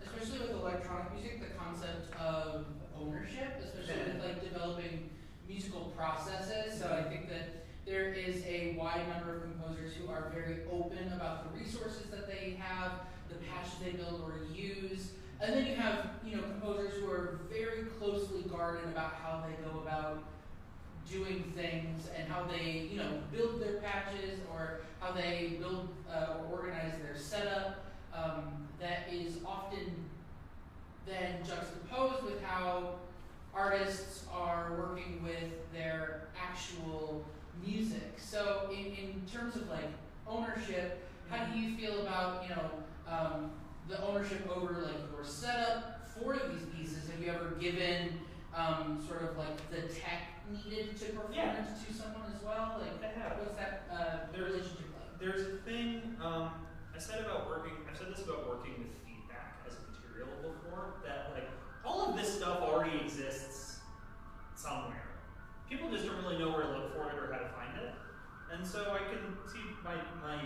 Speaker 6: especially with electronic music, the concept of ownership, especially with like developing musical processes. So I think that there is a wide number of composers who are very open about the resources that they have, the patches they build or use. And then you have, composers who are very closely guarded about how they go about doing things and how they, build their patches or how they build or organize their setup. That is often then juxtaposed with how artists are working with their actual music. So in terms of like ownership, how do you feel about, the ownership over like your setup for these pieces? Have you ever given sort of like the tech needed to perform it to someone as well? Like, what's that relationship like?
Speaker 4: There's a thing I've said this about working with feedback as a material before, that like all of this stuff already exists somewhere. People just don't really know where to look for it or how to find it. And so I can see my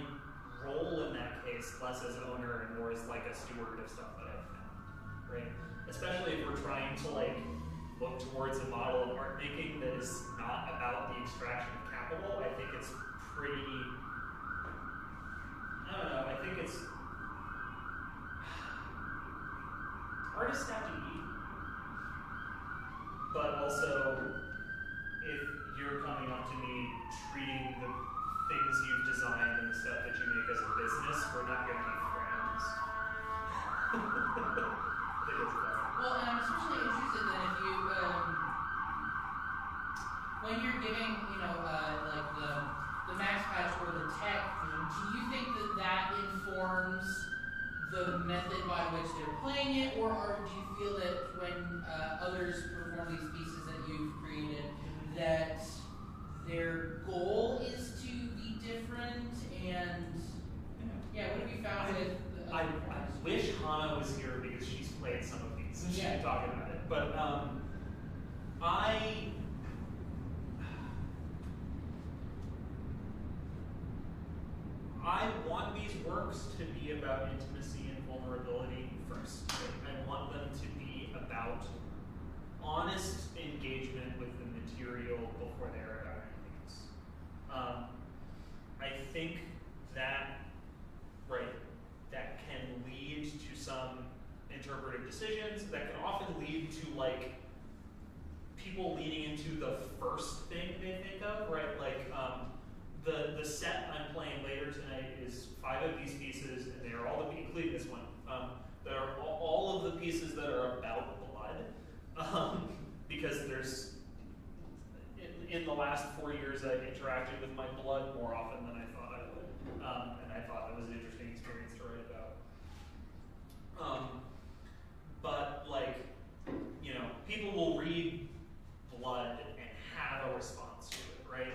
Speaker 4: role in that case less as an owner and more as like a steward of stuff that I've found, right? Especially if we're trying to like look towards a model of art making that is not about the extraction of capital. I think it's pretty, I think it's, artists have to eat, but also if you're coming up to me treating the things you've designed and the stuff that you make as a business, we're not going to be friends.
Speaker 6: Well, and I'm especially interested that if you, when you're giving, like the max patch or the tech, do you think that informs the method by which they're playing it, or do you feel that when others perform these pieces that you've created, that their goal is to be different? And what have you found with the
Speaker 4: I wish Hannah was here because she's played some of these and she can talk about it. But I want these works to be about intimacy and vulnerability first. I want them to be about honest engagement with the material before they're about anything else. I think that, that can lead to some interpretive decisions that can often lead to like people leading into the first thing they think of, right? Like the set I'm playing later tonight is 5 of these pieces, and they are all including this one, that are all of the pieces that are about blood, because there's in the last 4 years I've interacted with my blood more often than I thought I would, and I thought that was an interesting experience to write about. But like, people will read blood and have a response to it, right?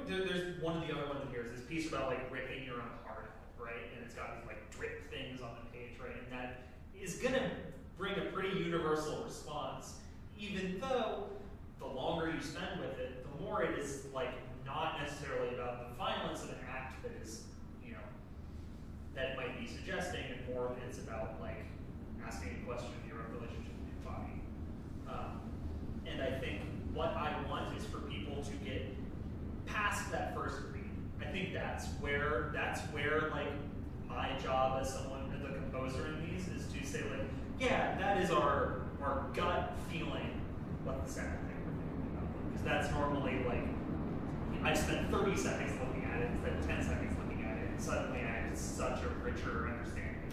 Speaker 4: There's one of the other ones in here is this piece about like ripping your own heart out, right? And it's got these like drip things on the page, right? And that is gonna bring a pretty universal response, even though the longer you spend with it, the more it is like not necessarily about the violence of an act that is, that might be suggesting, and more of it's about like asking a question of your own relationship with your body. And I think what I want is for people to get past that first read. I think that's where like my job as someone, as a composer in these, is to say like, yeah, that is our gut feeling what the second thing we're thinking about. Because that's normally like, I spent 30 seconds looking at it instead of 10 seconds looking at it, and suddenly I have such a richer understanding.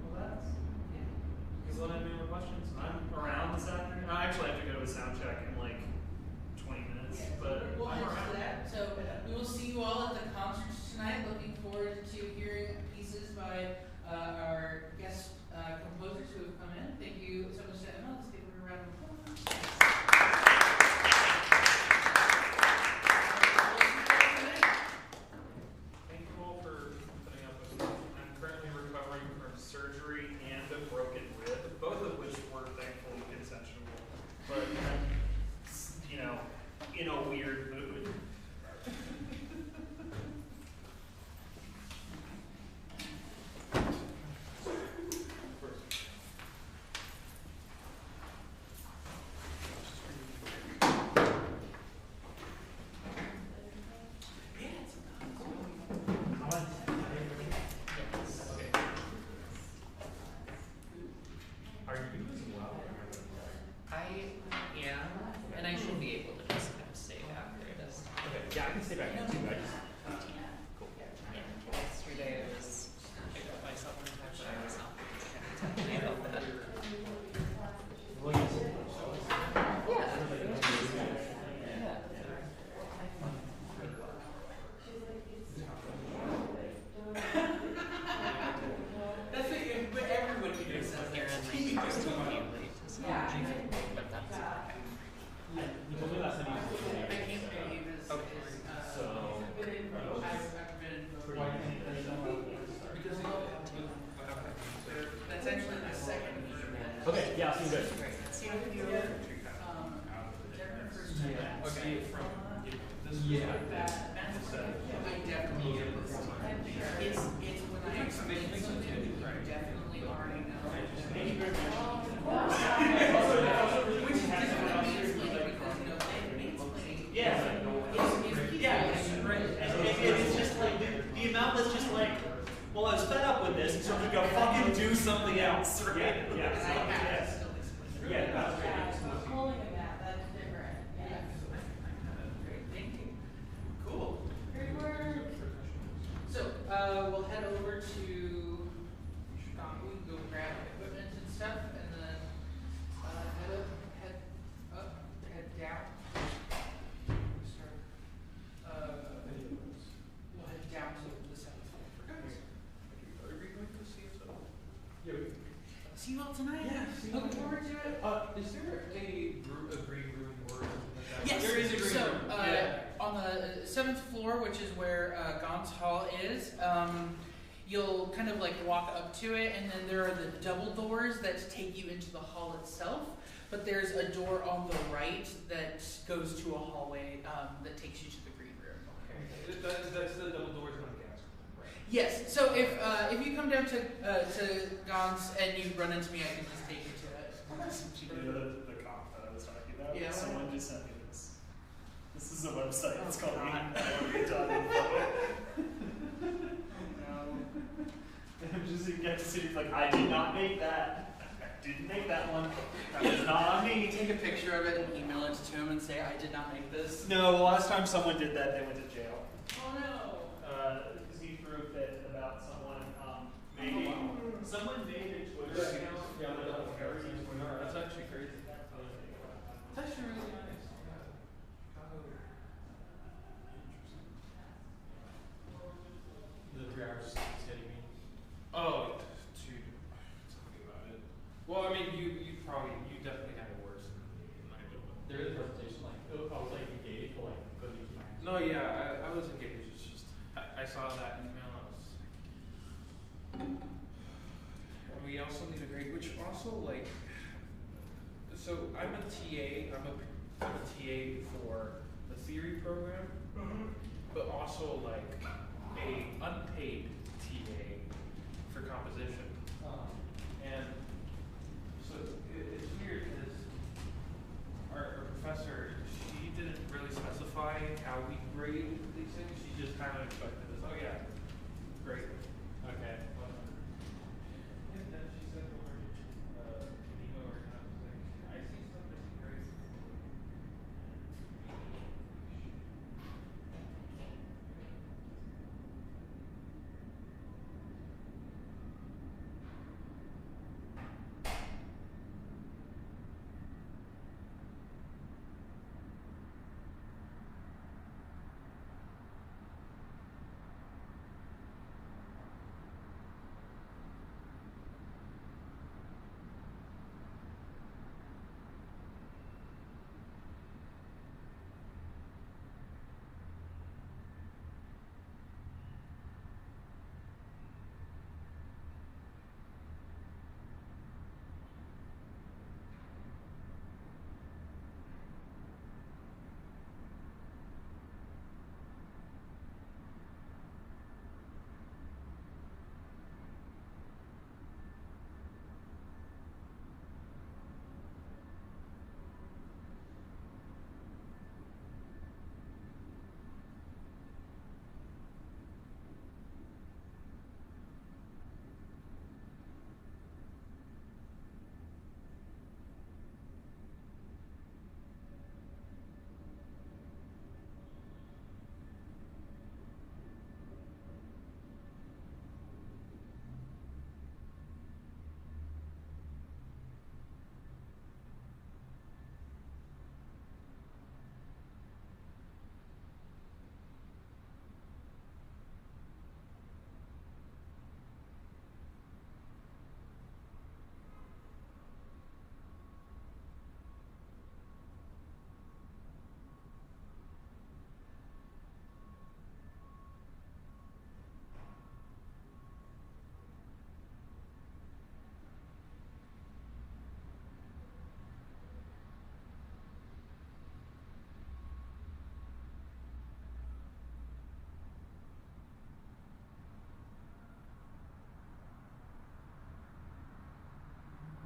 Speaker 4: Well, that's, yeah. Does anyone have any more questions? I'm around this afternoon. I actually have to go to a sound check in like 20 minutes, but
Speaker 6: we'll
Speaker 4: I'm
Speaker 6: head to
Speaker 4: around.
Speaker 6: that. So we will see you all at the concerts tonight. Looking forward to hearing pieces by our guest composers who have come in. Thank you so much to Emma. Let's give her a round of applause.
Speaker 4: Thank you all for putting up with me. I'm currently recovering from surgery and a broken rib, both of which were thankfully consensual. But I'm, you know, in a weird mood.
Speaker 8: Are you as well?
Speaker 2: I am, and I should be able to just kind of stay after this.
Speaker 8: Okay, yeah, I can stay back here too. I just, cool.
Speaker 2: Yesterday I was picked up myself in time, but I was not happy about that.
Speaker 8: Well, you said
Speaker 6: That's what everyone here says.
Speaker 2: They're in like just immediately to some but that's okay.
Speaker 8: you told me last time you were
Speaker 6: I can't hear you.
Speaker 8: So,
Speaker 6: I've been because that's actually the second version.
Speaker 8: okay, yeah, I'll see you guys.
Speaker 6: See if you first time.
Speaker 8: Okay.
Speaker 6: Yeah. I definitely get this. It's when I explain something, you definitely already know. Which is different than mansplaining because, you know, mansplaining
Speaker 4: Yeah, right. And it's just like the amount that's just like, well, I was fed up with this, so I'm gonna go fucking do something else, right?
Speaker 6: and I have to still explain.
Speaker 4: Yeah, that's great.
Speaker 3: Holding a map, that's different. Yeah.
Speaker 6: Great, thank you. Cool.
Speaker 3: Great work.
Speaker 6: So, we'll head over to Chicago, we can go grab equipment and stuff, and then, head down. Start, we'll head down to the 7th floor for guys.
Speaker 1: Are we going to see it?
Speaker 8: Yeah,
Speaker 6: See you all tonight?
Speaker 1: Yeah, see you all.
Speaker 6: Looking forward to it.
Speaker 1: Is there a green room or something like that?
Speaker 6: Yes,
Speaker 1: There is a green
Speaker 6: so,
Speaker 1: room. Yeah.
Speaker 6: on the 7th floor, which is where Gaunt's Hall is, you'll kind of like walk up to it, and then there are the double doors that take you into the hall itself. But there's a door on the right that goes to a hallway that takes you to the green room.
Speaker 1: Okay. That's the double doors on the gas. Right.
Speaker 6: Yes. So if you come down to Gaunt's and you run into me, I can just take you to it.
Speaker 4: The comp that I was talking about.
Speaker 6: Yeah.
Speaker 4: Someone just sent me this. This is a website. It's called
Speaker 6: God.
Speaker 4: I'm just you get to see like I did not make that. I didn't make that one. That was not on me.
Speaker 6: Take a picture of it and email it to him and say, I did not make this.
Speaker 4: No, the last time someone did that, they went to jail.
Speaker 6: Oh no.
Speaker 4: Because he threw a fit about someone someone made a Twitter account.
Speaker 1: That's actually crazy. It's actually really nice.
Speaker 8: The 3 hours hitting me.
Speaker 1: Oh, dude, tell me about it. Well, I mean, you definitely have it worse than I do.
Speaker 8: There is a presentation, like, I was like engaged, but like, couldn't use my.
Speaker 1: No, yeah, I was engaged. It's just I saw that email. I was like, and we also need a grade, which also like. So I'm a TA. I'm a TA for the theory program, but also like a unpaid TA for composition. entirely unexpected.